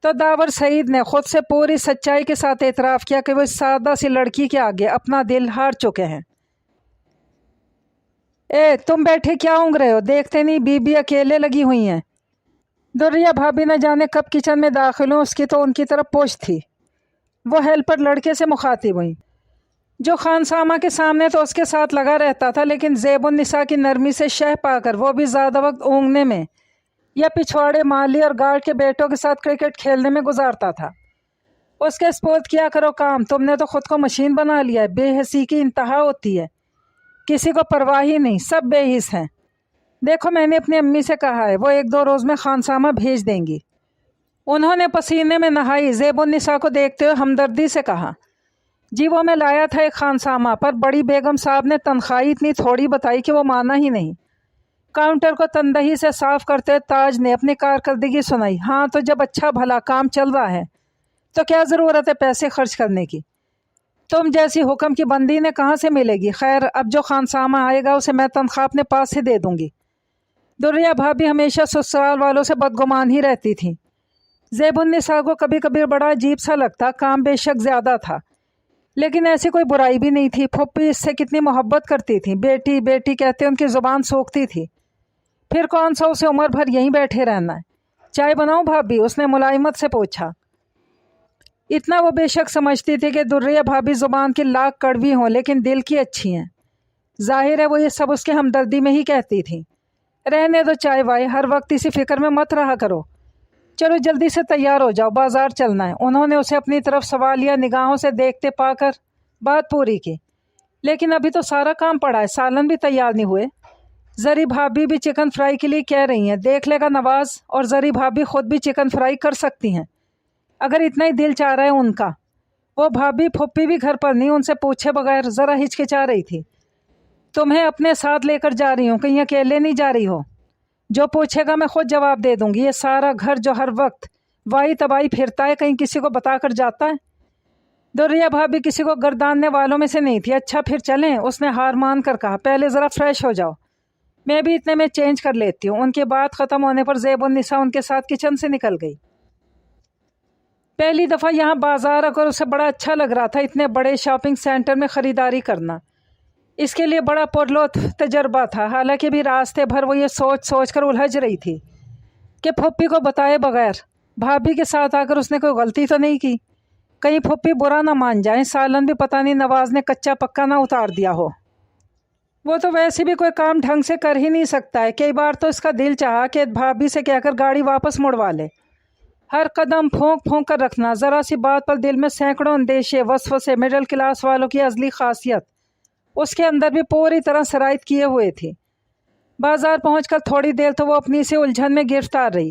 تو داور سعید نے خود سے پوری سچائی کے ساتھ اعتراف کیا کہ وہ اس سادہ سی لڑکی کے آگے اپنا دل ہار چکے ہیں۔ اے تم بیٹھے کیا اونگ رہے ہو؟ دیکھتے نہیں بی بی اکیلے لگی ہوئی ہیں۔ دریہ بھابھی نہ جانے کب کچن میں داخل ہوں، اس کی تو ان کی طرف پوچھ تھی۔ وہ ہیلپر لڑکے سے مخاطب ہوئی جو خانسامہ کے سامنے تو اس کے ساتھ لگا رہتا تھا، لیکن زیب النساء کی نرمی سے شہ پا کر وہ بھی زیادہ وقت اونگنے میں یا پچھواڑے مالی اور گارڈ کے بیٹوں کے ساتھ کرکٹ کھیلنے میں گزارتا تھا۔ اس کے سپورد کیا کرو کام، تم نے تو خود کو مشین بنا لیا ہے۔ بے حسی کی انتہا ہوتی ہے، کسی کو پرواہ ہی نہیں، سب بے حس ہیں۔ دیکھو میں نے اپنی امی سے کہا ہے، وہ 1-2 روز میں خانسامہ بھیج دیں گی۔ انہوں نے پسینے میں نہائی زیب النساء کو دیکھتے ہوئے ہمدردی سے کہا، جی وہ میں لایا تھا ایک خانسامہ، پر بڑی بیگم صاحب نے تنخواہ اتنی تھوڑی بتائی کہ وہ مانا ہی نہیں۔ کاؤنٹر کو تندہی سے صاف کرتے تاج نے اپنی کارکردگی سنائی۔ ہاں تو جب اچھا بھلا کام چل رہا ہے تو کیا ضرورت ہے پیسے خرچ کرنے کی؟ تم جیسی حکم کی بندی نے کہاں سے ملے گی؟ خیر اب جو خانسامہ آئے گا اسے میں تنخواہ اپنے پاس سے دے دوں گی۔ دریہ بھابھی ہمیشہ سسرال والوں سے بدگمان ہی رہتی تھی۔ زیب النساء کو کبھی کبھی بڑا عجیب سا لگتا، کام بے شک زیادہ تھا لیکن ایسی کوئی برائی بھی نہیں تھی۔ پھپھی اس سے کتنی محبت کرتی تھی، بیٹی بیٹی کہتے ان کی زبان سوکھتی تھی۔ پھر کون سا اسے عمر بھر یہیں بیٹھے رہنا ہے؟ چائے بناؤں بھابھی؟ اس نے ملائمت سے پوچھا۔ اتنا وہ بے شک سمجھتی تھی کہ دریہ بھابھی زبان کی لاکھ کڑوی ہوں لیکن دل کی اچھی ہیں۔ ظاہر ہے وہ یہ سب اس کے ہمدردی میں ہی کہتی تھی۔ رہنے دو چائے وائے، ہر وقت اسی فکر میں مت رہا کرو۔ چلو جلدی سے تیار ہو جاؤ، بازار چلنا ہے۔ انہوں نے اسے اپنی طرف سوالیہ نگاہوں سے دیکھتے پا کر بات پوری کی۔ لیکن ابھی تو سارا کام پڑا ہے، سالن بھی تیار نہیں ہوئے۔ زری بھابھی بھی چکن فرائی کے لیے کہہ رہی ہیں، دیکھ لے گا نواز، اور زری بھابھی خود بھی چکن فرائی کر سکتی ہیں اگر اتنا ہی دل چاہ رہا ہے ان کا۔ وہ بھابھی پھپھی بھی گھر پر نہیں، ان سے پوچھے بغیر ذرا ہچکچا رہی تھی۔ تمہیں اپنے ساتھ لے کر جا رہی ہوں، کہیں اکیلے نہیں جا رہی ہو؟ جو پوچھے گا میں خود جواب دے دوں گی۔ یہ سارا گھر جو ہر وقت وائی تبائی پھرتا ہے کہیں کسی کو بتا کر جاتا ہے؟ دریہ بھابھی کسی کو گرداننے والوں میں سے نہیں تھی۔ اچھا پھر چلیں، اس نے ہار مان کر کہا، پہلے ذرا فریش ہو جاؤ، میں بھی اتنے میں چینج کر لیتی ہوں۔ ان کی بات ختم ہونے پر زیب النساء ان کے ساتھ کچن سے نکل گئی۔ پہلی دفعہ یہاں بازار اگر اسے بڑا اچھا لگ رہا تھا، اتنے بڑے شاپنگ سینٹر میں خریداری کرنا اس کے لیے بڑا پرلطف تجربہ تھا۔ حالانکہ بھی راستے بھر وہ یہ سوچ سوچ کر الجھ رہی تھی کہ پھپھی کو بتائے بغیر بھابھی کے ساتھ آ کر اس نے کوئی غلطی تو نہیں کی، کہیں پھپھی برا نہ مان جائیں، سالن بھی پتہ نہیں نواز نے کچا پکا نہ اتار دیا ہو۔ وہ تو ویسے بھی کوئی کام ڈھنگ سے کر ہی نہیں سکتا ہے۔ کئی بار تو اس کا دل چاہا کہ بھابھی سے کہہ کر گاڑی واپس مڑوا لے۔ ہر قدم پھونک پھونک کر رکھنا، ذرا سی بات پر دل میں سینکڑوں اندیشے وسوسے، مڈل کلاس والوں کی ازلی خاصیت اس کے اندر بھی پوری طرح سرایت کیے ہوئے تھی۔ بازار پہنچ کر تھوڑی دیر تو وہ اپنی سے الجھن میں گرفتار رہی،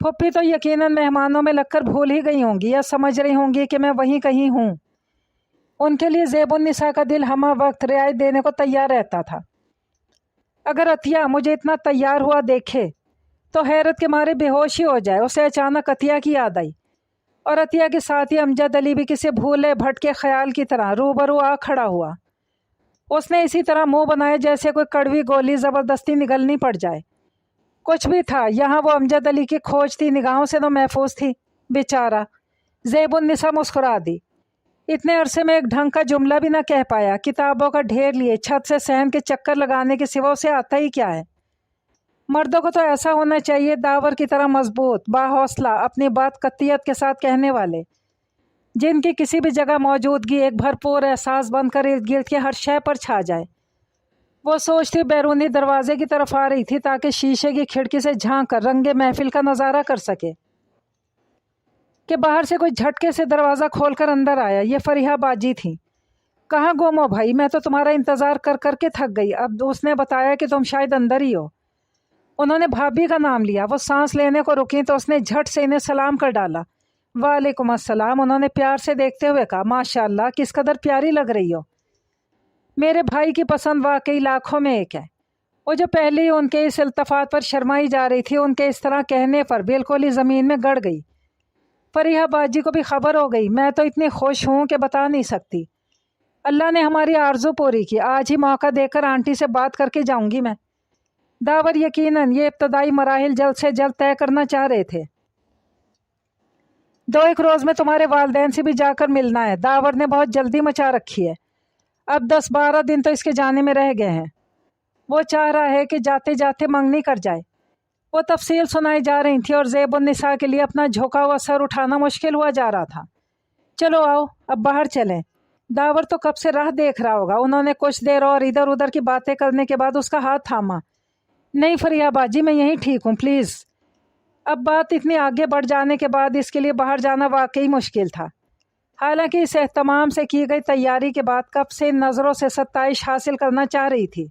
پھپھی تو یقیناً مہمانوں میں لگ کر بھول ہی گئی ہوں گی یا سمجھ رہی ہوں گی کہ میں وہیں کہیں ہوں۔ ان کے لیے زیب النساء کا دل ہمہ وقت رعایت دینے کو تیار رہتا تھا۔ اگر عطیہ مجھے اتنا تیار ہوا دیکھے تو حیرت کے مارے بے ہوش ہی ہو جائے۔ اسے اچانک عطیہ کی یاد آئی اور عطیہ کے ساتھ ہی امجد علی بھی کسی بھولے بھٹکے خیال کی طرح روبرو آ کھڑا ہوا۔ اس نے اسی طرح منہ بنائے جیسے کوئی کڑوی گولی زبردستی نگلنی پڑ جائے۔ کچھ بھی تھا یہاں وہ امجد علی کی کھوجتی نگاہوں سے تو محفوظ تھی۔ بیچارہ زیب النساء مسکرا دی۔ اتنے عرصے میں ایک ڈھنگ کا جملہ بھی نہ کہہ پایا۔ کتابوں کا ڈھیر لیے چھت سے صحن کے چکر لگانے کے سوا اسے آتا ہی کیا ہے؟ مردوں کو تو ایسا ہونا چاہیے، داور کی طرح مضبوط، باحوصلہ، اپنی بات قطعیت کے ساتھ کہنے والے، جن کی کسی بھی جگہ موجودگی ایک بھرپور احساس بن کر ارد گرد کے ہر شے پر چھا جائے۔ وہ سوچتی بیرونی دروازے کی طرف آ رہی تھی تاکہ شیشے کی کھڑکی سے جھانک کر رنگ محفل کا نظارہ کر سکے کہ باہر سے کوئی جھٹکے سے دروازہ کھول کر اندر آیا۔ یہ فریحہ باجی تھی۔ کہاں گم ہو بھائی؟ میں تو تمہارا انتظار کر کر کے تھک گئی۔ اب اس نے بتایا کہ تم شاید اندر ہی ہو۔ انہوں نے بھابھی کا نام لیا۔ وہ سانس لینے کو رکی تو اس نے جھٹ سے انہیں سلام کر ڈالا۔ وعلیکم السلام، انہوں نے پیار سے دیکھتے ہوئے کہا۔ ماشاء اللہ، کس قدر پیاری لگ رہی ہو۔ میرے بھائی کی پسند واقعی لاکھوں میں ایک ہے۔ وہ جو پہلے ہی ان کے اس التفات پر شرمائی جا رہی تھی، ان کے اس طرح کہنے پر بالکل ہی زمین میں گڑ گئی۔ فریحہ باجی کو بھی خبر ہو گئی۔ میں تو اتنی خوش ہوں کہ بتا نہیں سکتی۔ اللہ نے ہماری آرزو پوری کی۔ آج ہی موقع دے کر آنٹی سے بات کر کے جاؤں گی میں۔ داور یقیناً یہ ابتدائی مراحل جلد سے جلد طے کرنا چاہ رہے تھے۔ 2-1 روز میں تمہارے والدین سے بھی جا کر ملنا ہے۔ داور نے بہت جلدی مچا رکھی ہے۔ اب 10-12 دن تو اس کے جانے میں رہ گئے ہیں۔ وہ چاہ رہا ہے کہ جاتے جاتے منگنی کر جائے۔ وہ تفصیل سنائی جا رہی تھی اور زیب النساء کے لیے اپنا جھکا ہوا سر اٹھانا مشکل ہوا جا رہا تھا۔ چلو آؤ، اب باہر چلیں۔ داور تو کب سے راہ دیکھ رہا ہوگا۔ انہوں نے کچھ دیر اور ادھر ادھر کی باتیں کرنے کے بعد اس کا ہاتھ تھاما۔ نہیں فریحہ باجی، میں یہیں ٹھیک ہوں، پلیز۔ اب بات اتنی آگے بڑھ جانے کے بعد اس کے لیے باہر جانا واقعی مشکل تھا۔ حالانکہ اس اہتمام سے کی گئی تیاری کے بعد کب سے ان نظروں سے ستائش حاصل کرنا چاہ رہی تھی۔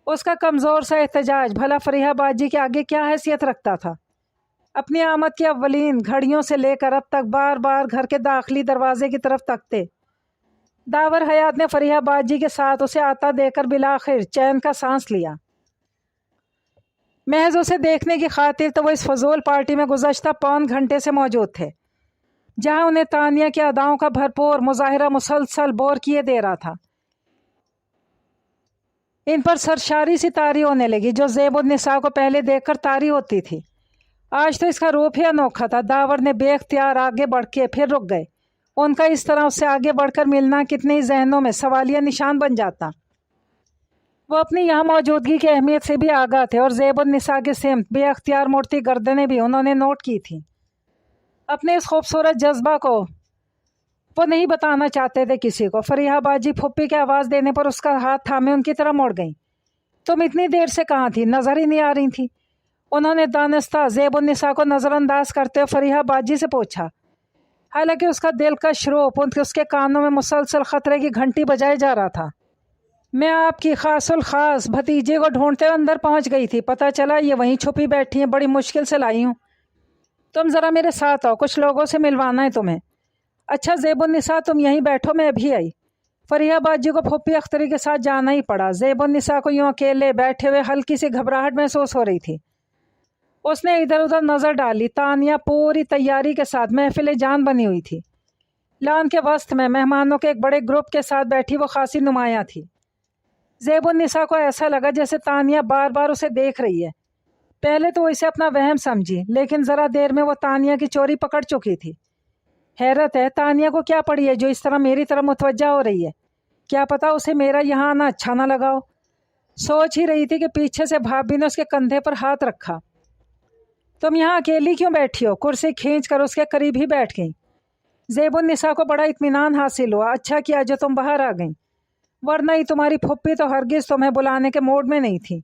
اس کا کمزور سا احتجاج بھلا فریحہ باجی کے آگے کیا حیثیت رکھتا تھا؟ اپنی آمد کی اولین گھڑیوں سے لے کر اب تک بار بار گھر کے داخلی دروازے کی طرف تکتے داور حیات نے فریحہ باجی کے ساتھ اسے آتا دے کر بالآخر چین کا سانس لیا۔ محض اسے دیکھنے کی خاطر تو وہ اس فضول پارٹی میں گزشتہ 1.25 گھنٹے سے موجود تھے، جہاں انہیں تانیہ کی اداؤں کا بھرپور مظاہرہ مسلسل بور کیے دے رہا تھا۔ ان پر سرشاری سی طاری ہونے لگی جو زیب النساء کو پہلے دیکھ کر طاری ہوتی تھی۔ آج تو اس کا روپ ہی انوکھا تھا۔ داور نے بے اختیار آگے بڑھ کے پھر رک گئے۔ ان کا اس طرح اس سے آگے بڑھ کر ملنا کتنے ہی ذہنوں میں سوالیہ نشان بن جاتا۔ وہ اپنی یہاں موجودگی کی اہمیت سے بھی آگاہ تھے اور زیب النساء کے سمت بے اختیار مڑتی گردنیں بھی انہوں نے نوٹ کی تھیں۔ اپنے اس خوبصورت جذبہ کو وہ نہیں بتانا چاہتے تھے کسی کو۔ فریحہ باجی پھپھی کے آواز دینے پر اس کا ہاتھ تھامے ان کی طرف مڑ گئیں۔ تم اتنی دیر سے کہاں تھی؟ نظر ہی نہیں آ رہی تھی۔ انہوں نے دانستہ زیب النساء کو نظر انداز کرتے ہوئے فریحہ باجی سے پوچھا، حالانکہ اس کا دل کا شروپ اس کے کانوں میں مسلسل خطرے کی گھنٹی بجائے جا رہا تھا۔ میں آپ کی خاص الخاص بھتیجے کو ڈھونڈتے ہوئے اندر پہنچ گئی تھی۔ پتہ چلا یہ وہیں چھپی بیٹھی ہیں، بڑی مشکل سے لائی ہوں۔ تم ذرا میرے ساتھ آؤ، کچھ لوگوں سے ملوانا ہے تمہیں۔ اچھا زیب النساء تم یہیں بیٹھو، میں ابھی آئی۔ فریحہ باجی کو پھپھی اختری کے ساتھ جانا ہی پڑا۔ زیب النساء کو یوں اکیلے بیٹھے ہوئے ہلکی سی گھبراہٹ محسوس ہو رہی تھی۔ اس نے ادھر ادھر نظر ڈالی۔ تانیہ پوری تیاری کے ساتھ محفل جان بنی ہوئی تھی۔ لان کے وسط میں مہمانوں کے ایک بڑے گروپ کے ساتھ بیٹھی وہ خاصی نمایاں تھی۔ زیب النساء کو ایسا لگا جیسے تانیہ بار بار اسے دیکھ رہی ہے۔ پہلے تو وہ اسے اپنا وہم سمجھی، لیکن ذرا دیر میں وہ تانیہ کی چوری پکڑ چکی تھی۔ حیرت ہے تانیہ کو کیا پڑی ہے جو اس طرح میری طرف متوجہ ہو رہی ہے؟ کیا پتا اسے میرا یہاں آنا اچھا نہ لگا ہو۔ سوچ ہی رہی تھی کہ پیچھے سے بھابھی نے اس کے کندھے پر ہاتھ رکھا۔ تم یہاں اکیلی کیوں بیٹھی ہو؟ کرسی کھینچ کر اس کے قریب ہی بیٹھ گئیں۔ زیب النساء کو بڑا اطمینان حاصل ہوا۔ اچھا کیا جو تم باہر آ گئیں، ورنہ ہی تمہاری پھپھی تو ہرگز تمہیں بلانے کے موڈ میں نہیں تھی۔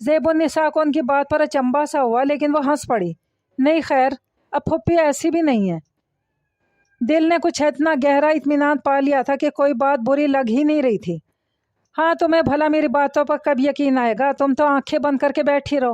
زیب النساء کو ان کی بات پر اچنبھا سا ہوا، لیکن وہ ہنس پڑی۔ نہیں خیر، اب پھپھی ایسی بھی نہیں ہے۔ دل نے کچھ اتنا گہرا اطمینان پا لیا تھا کہ کوئی بات بری لگ ہی نہیں رہی تھی۔ ہاں تمہیں بھلا میری باتوں پر کب یقین آئے گا؟ تم تو آنکھیں بند کر کے بیٹھی رہو۔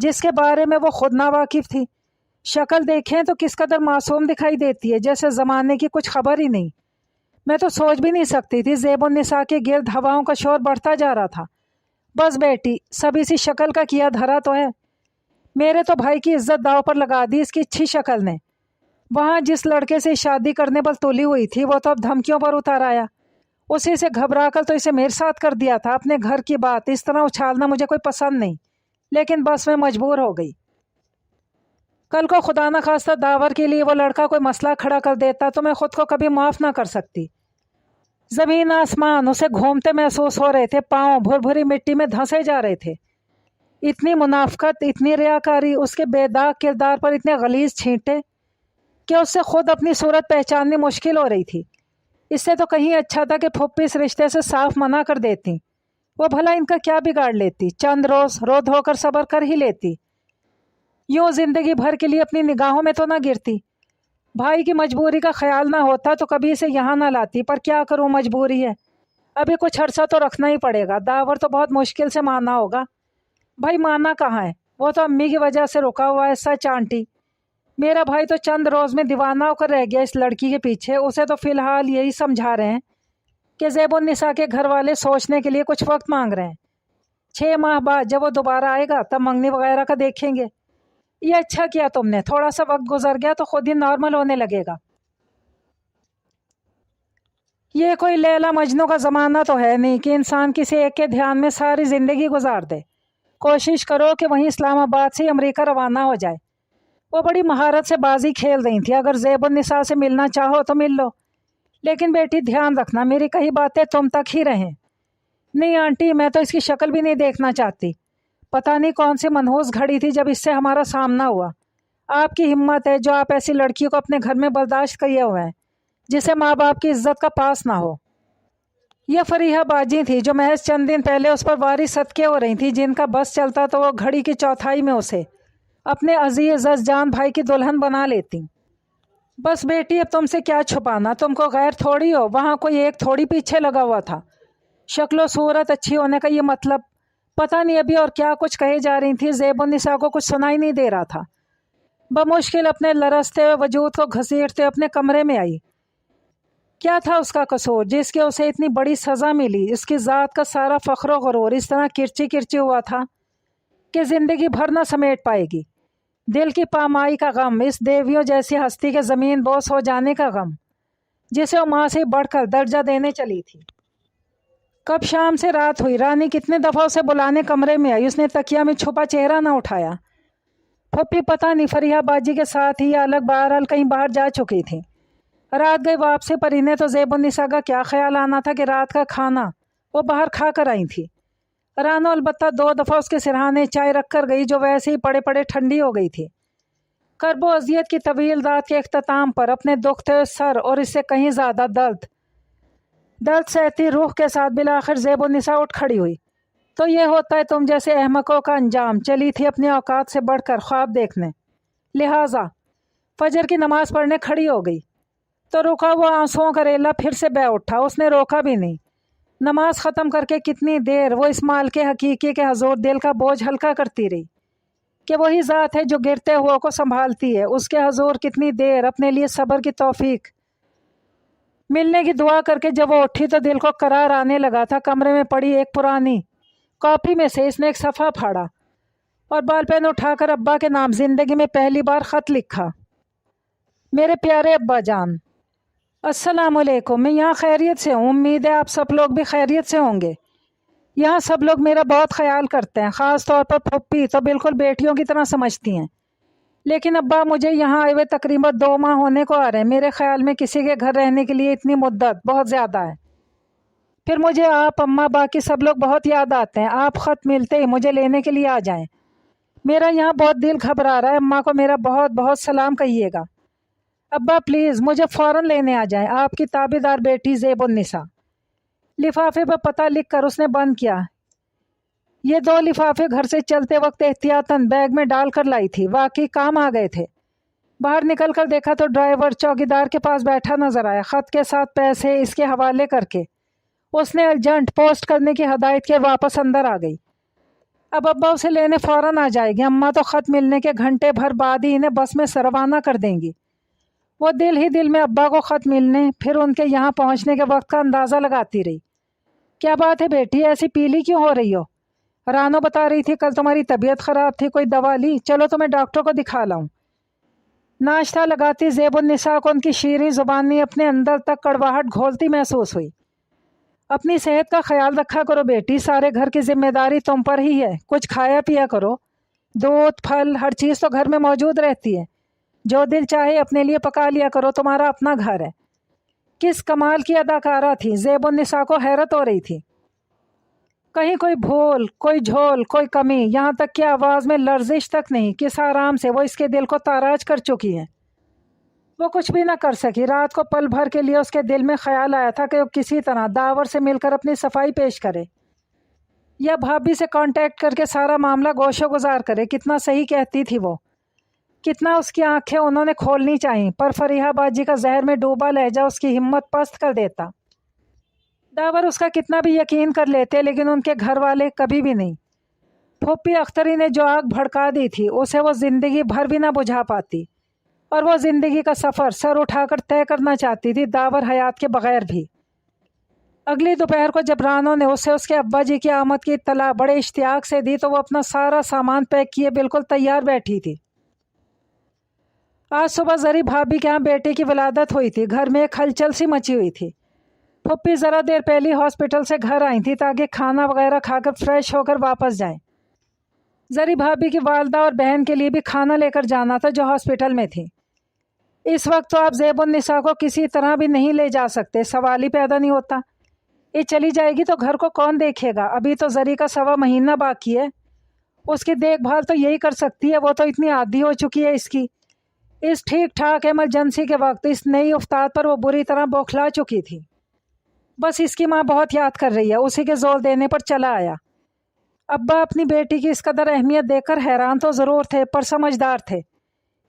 جس کے بارے میں وہ خود ناواقف تھی۔ شکل دیکھیں تو کس قدر معصوم دکھائی دیتی ہے، جیسے زمانے کی کچھ خبر ہی نہیں۔ میں تو سوچ بھی نہیں سکتی تھی۔ زیب النساء کے گرد ہواؤں کا شور بڑھتا جا رہا تھا۔ بس بیٹی، سب اسی شکل کا کیا دھرا تو ہے۔ میرے تو بھائی کی عزت داؤ پر لگا دی اس کی اچھی شکل نے۔ وہاں جس لڑکے سے شادی کرنے پر تلی ہوئی تھی وہ تو اب دھمکیوں پر اتار آیا۔ اسی سے گھبرا کر تو اسے میرے ساتھ کر دیا تھا۔ اپنے گھر کی بات اس طرح اچھالنا مجھے کوئی پسند نہیں، لیکن بس میں مجبور ہو گئی۔ کل کو خدا نخواستہ داور کے لیے وہ لڑکا کوئی مسئلہ کھڑا کر دیتا تو میں خود کو کبھی معاف نہ کر سکتی۔ زمین آسمان اسے گھومتے محسوس ہو رہے تھے، پاؤں بھر بھری مٹی میں دھنسے جا رہے تھے۔ اتنی منافقت، اتنی ریاکاری، اس کے بے داغ کردار پر اتنے غلیظ چھینٹے کہ اس سے خود اپنی صورت پہچاننی مشکل ہو رہی تھی۔ اس سے تو کہیں اچھا تھا کہ پھپھی اس رشتے سے صاف منع کر دیتی۔ وہ بھلا ان کا کیا بگاڑ لیتی؟ چند روز رو دھو کر صبر کر ہی لیتی، یوں زندگی بھر کے لیے اپنی نگاہوں میں تو نہ گرتی۔ بھائی کی مجبوری کا خیال نہ ہوتا تو کبھی اسے یہاں نہ لاتی، پر کیا کروں، مجبوری ہے۔ ابھی کچھ عرصہ تو رکھنا ہی پڑے گا۔ داور تو بہت مشکل سے ماننا ہوگا۔ بھائی ماننا کہاں ہے، وہ تو امی کی وجہ سے رکا ہوا ہے۔ سچ آنٹی، میرا بھائی تو چند روز میں دیوانہ ہو کر رہ گیا اس لڑکی کے پیچھے۔ اسے تو فی الحال یہی سمجھا رہے ہیں کہ زیب النساء کے گھر والے سوچنے کے لیے کچھ وقت مانگ رہے ہیں۔ 6 ماہ بعد جب وہ دوبارہ آئے گا تب منگنی وغیرہ کا دیکھیں گے۔ یہ اچھا کیا تم نے، تھوڑا سا وقت گزر گیا تو خود ہی نارمل ہونے لگے گا۔ یہ کوئی لیلا مجنوں کا زمانہ تو ہے نہیں کہ انسان کسی ایک کے دھیان میں ساری زندگی گزار دے۔ کوشش کرو کہ وہیں اسلام آباد سے امریکہ روانہ ہو جائے۔ وہ بڑی مہارت سے بازی کھیل رہی تھی۔ اگر زیب النساء سے ملنا چاہو تو مل لو، لیکن بیٹی دھیان رکھنا میری کئی باتیں تم تک ہی رہیں۔ نہیں آنٹی، میں تو اس کی شکل بھی نہیں دیکھنا چاہتی۔ پتہ نہیں کون سی منحوس گھڑی تھی جب اس سے ہمارا سامنا ہوا۔ آپ کی ہمت ہے جو آپ ایسی لڑکی کو اپنے گھر میں برداشت کیے ہوئے ہیں جسے ماں باپ کی عزت کا پاس نہ ہو۔ یہ فریحہ باجی تھی جو محض چند دن پہلے اس پر واری صدقے ہو رہی تھی، جن کا بس چلتا تو وہ گھڑی کی چوتھائی میں اسے اپنے عزیز جان بھائی کی دلہن بنا لیتی۔ بس بیٹی اب تم سے کیا چھپانا، تم کو غیر تھوڑی ہو، وہاں کوئی ایک تھوڑی پیچھے لگا ہوا تھا۔ شکل و صورت اچھی ہونے کا یہ مطلب پتہ نہیں ابھی اور کیا کچھ کہے جا رہی تھی۔ زیب النساء کو کچھ سنائی نہیں دے رہا تھا۔ بمشکل اپنے لرزتے ہوئے وجود کو گھسیٹتے اپنے کمرے میں آئی۔ کیا تھا اس کا قصور جس کے اسے اتنی بڑی سزا ملی؟ اس کی ذات کا سارا فخر و غرور اس طرح کرچی کرچی ہوا تھا کہ زندگی بھر نہ سمیٹ پائے گی۔ دل کی پامائی کا غم، اس دیویوں جیسی ہستی کے زمین بوس ہو جانے کا غم جسے وہ ماں سے بڑھ کر درجہ دینے چلی تھی۔ کب شام سے رات ہوئی، رانی کتنے دفعہ اسے بلانے کمرے میں آئی، اس نے تکیہ میں چھپا چہرہ نہ اٹھایا۔ پھپھی پتہ نہیں فریحہ باجی کے ساتھ ہی یا الگ بہرحال کہیں باہر جا چکی تھی۔ رات گئی واپسی پر انہیں تو زیب النساء کا کیا خیال آنا تھا کہ رات کا کھانا وہ باہر کھا کر آئی تھی۔ رانو البتہ 2 دفعہ اس کے سرہانے چائے رکھ کر گئی جو ویسے ہی پڑے پڑے ٹھنڈی ہو گئی تھی۔ کرب و اذیت کی طویل رات کے اختتام پر اپنے دکھتے ہوئے سر اور اس سے کہیں زیادہ درد سہتی روح کے ساتھ بالآخر زیب النساء اٹھ کھڑی ہوئی۔ تو یہ ہوتا ہے تم جیسے احمقوں کا انجام۔ چلی تھی اپنے اوقات سے بڑھ کر خواب دیکھنے، لہٰذا فجر کی نماز پڑھنے کھڑی ہو گئی تو رکا وہ آنسوؤں کا ریلا پھر سے بہہ اٹھا۔ اس نے روکا بھی نہیں۔ نماز ختم کر کے کتنی دیر وہ اس مالک حقیقی کے حضور دل کا بوجھ ہلکا کرتی رہی کہ وہی ذات ہے جو گرتے ہوا کو سنبھالتی ہے۔ اس کے حضور کتنی دیر اپنے لیے صبر کی توفیق ملنے کی دعا کر کے جب وہ اٹھی تو دل کو قرار آنے لگا تھا۔ کمرے میں پڑی ایک پرانی کاپی میں سے اس نے ایک صفحہ پھاڑا اور بال پین اٹھا کر ابا کے نام زندگی میں پہلی بار خط لکھا۔ میرے پیارے ابا جان، السلام علیکم۔ میں یہاں خیریت سے ہوں، امید ہے آپ سب لوگ بھی خیریت سے ہوں گے۔ یہاں سب لوگ میرا بہت خیال کرتے ہیں، خاص طور پر پھپھی تو بالکل بیٹیوں کی طرح سمجھتی ہیں۔ لیکن ابا مجھے یہاں آئے ہوئے تقریباً 2 ماہ ہونے کو آ رہے ہیں۔ میرے خیال میں کسی کے گھر رہنے کے لیے اتنی مدت بہت زیادہ ہے۔ پھر مجھے آپ، اماں، باقی سب لوگ بہت یاد آتے ہیں۔ آپ خط ملتے ہی مجھے لینے کے لیے آ جائیں۔ میرا یہاں بہت دل گھبرا رہا ہے۔ اماں کو میرا بہت بہت سلام کہیے گا۔ ابا پلیز مجھے فوراً لینے آ جائیں۔ آپ کی تابعدار بیٹی زیب النساء۔ لفافے پر پتہ لکھ کر اس نے بند کیا۔ یہ 2 لفافے گھر سے چلتے وقت احتیاطاً بیگ میں ڈال کر لائی تھی، واقعی کام آ گئے تھے۔ باہر نکل کر دیکھا تو ڈرائیور چوکیدار کے پاس بیٹھا نظر آیا۔ خط کے ساتھ پیسے اس کے حوالے کر کے اس نے ارجنٹ پوسٹ کرنے کی ہدایت کے واپس اندر آ گئی۔ اب ابا اسے لینے فوراً آ جائے گی. اماں تو خط ملنے کے گھنٹے بھر بعد ہی انہیں بس میں روانہ کر دیں گی. وہ دل ہی دل میں ابا کو خط ملنے پھر ان کے یہاں پہنچنے کے وقت کا اندازہ لگاتی رہی. کیا بات ہے بیٹی، ایسی پیلی کیوں ہو رہی ہو؟ رانو بتا رہی تھی کل تمہاری طبیعت خراب تھی، کوئی دوا لی؟ چلو تمہیں ڈاکٹر کو دکھا لاؤں. ناشتہ لگاتی زیب النساء کو ان کی شیریں زبانی اپنے اندر تک کڑواہٹ گھولتی محسوس ہوئی. اپنی صحت کا خیال رکھا کرو بیٹی، سارے گھر کی ذمہ داری تم پر ہی ہے. کچھ کھایا پیا کرو، دودھ پھل ہر چیز تو گھر میں موجود رہتی ہے. جو دل چاہے اپنے لیے پکا لیا کرو، تمہارا اپنا گھر ہے. کس کمال کی اداکارہ تھی، زیب النساء کو حیرت ہو رہی تھی. کہیں کوئی بھول، کوئی جھول، کوئی کمی، یہاں تک کہ آواز میں لرزش تک نہیں. کس آرام سے وہ اس کے دل کو تاراج کر چکی ہے. وہ کچھ بھی نہ کر سکی. رات کو پل بھر کے لیے اس کے دل میں خیال آیا تھا کہ وہ کسی طرح داور سے مل کر اپنی صفائی پیش کرے یا بھابھی سے کانٹیکٹ کر کے سارا معاملہ گوش و گزار کرے. کتنا صحیح کہتی تھی وہ، کتنا اس کی آنکھیں انہوں نے کھولنی چاہییں. پر فریحہ باجی کا زہر میں ڈوبا لہجہ اس کی ہمت پست کر دیتا. داور اس کا کتنا بھی یقین کر لیتے لیکن ان کے گھر والے کبھی بھی نہیں. پھوپھی اختری نے جو آگ بھڑکا دی تھی اسے وہ زندگی بھر بھی نہ بجھا پاتی، اور وہ زندگی کا سفر سر اٹھا کر طے کرنا چاہتی تھی داور حیات کے بغیر بھی. اگلی دوپہر کو جب رانو نے اسے اس کے ابا جی کی آمد کی اطلاع بڑے اشتیاق سے دی تو وہ اپنا سارا سامان پیک کیے بالکل تیار بیٹھی تھی. آج صبح زری بھابھی کے ہاں بیٹے کی ولادت ہوئی تھی. گھر میں ایک ہلچل سی مچی ہوئی تھی. پھوپھی ذرا دیر پہلی ہاسپٹل سے گھر آئی تھی تاکہ کھانا وغیرہ کھا کر فریش ہو کر واپس جائیں. زری بھابھی کی والدہ اور بہن کے لیے بھی کھانا لے کر جانا تھا جو ہاسپٹل میں تھی. اس وقت تو آپ زیب النساء کو کسی طرح بھی نہیں لے جا سکتے، سوال ہی پیدا نہیں ہوتا. یہ چلی جائے گی تو گھر کو کون دیکھے گا؟ ابھی تو زری کا 1.25 مہینہ باقی ہے. اس کی دیکھ بھال تو یہی کر سکتی ہے. وہ تو اتنی عادی ہو چکی ہے اس کی. اس ٹھیک ٹھاک ایمرجنسی کے وقت اس نئی افتاد پر وہ بری طرح بوکھلا چکی تھی. بس اس کی ماں بہت یاد کر رہی ہے. اسی کے زور دینے پر چلا آیا. ابا اپنی بیٹی کی اس قدر اہمیت دیکھ کر حیران تو ضرور تھے پر سمجھدار تھے،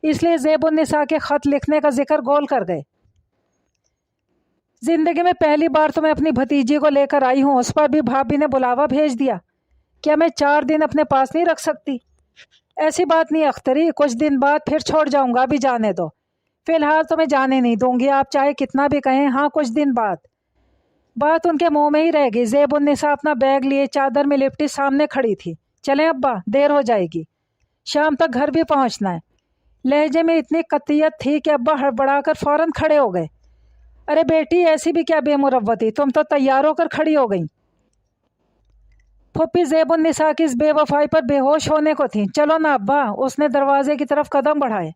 اس لیے زیب النساء کے خط لکھنے کا ذکر گول کر گئے. زندگی میں پہلی بار تو میں اپنی بھتیجی کو لے کر آئی ہوں، اس پر بھی بھابھی نے بلاوا بھیج دیا. کیا میں 4 دن اپنے پاس نہیں رکھ سکتی؟ ایسی بات نہیں اختری، کچھ دن بعد پھر چھوڑ جاؤں گا. ابھی جانے دو، فی الحال تو میں جانے نہیں دوں گی. آپ چاہے کتنا بھی کہیں. ہاں کچھ دن بعد. بات ان کے منہ میں ہی رہ گئی. زیب النساء اپنا بیگ لیے چادر میں لپٹی سامنے کھڑی تھی. چلیں ابا، دیر ہو جائے گی، شام تک گھر بھی پہنچنا ہے. لہجے میں اتنی قطعیت تھی کہ ابا ہڑبڑا کر فوراً کھڑے ہو گئے. ارے بیٹی، ایسی بھی کیا بے مروتی، تم تو تیار ہو کر کھڑی ہو گئیں. پھوپھی زیب النساء کی اس بے وفائی پر بے ہوش ہونے کو تھیں. چلو نا ابا. اس نے دروازے کی طرف قدم بڑھائے.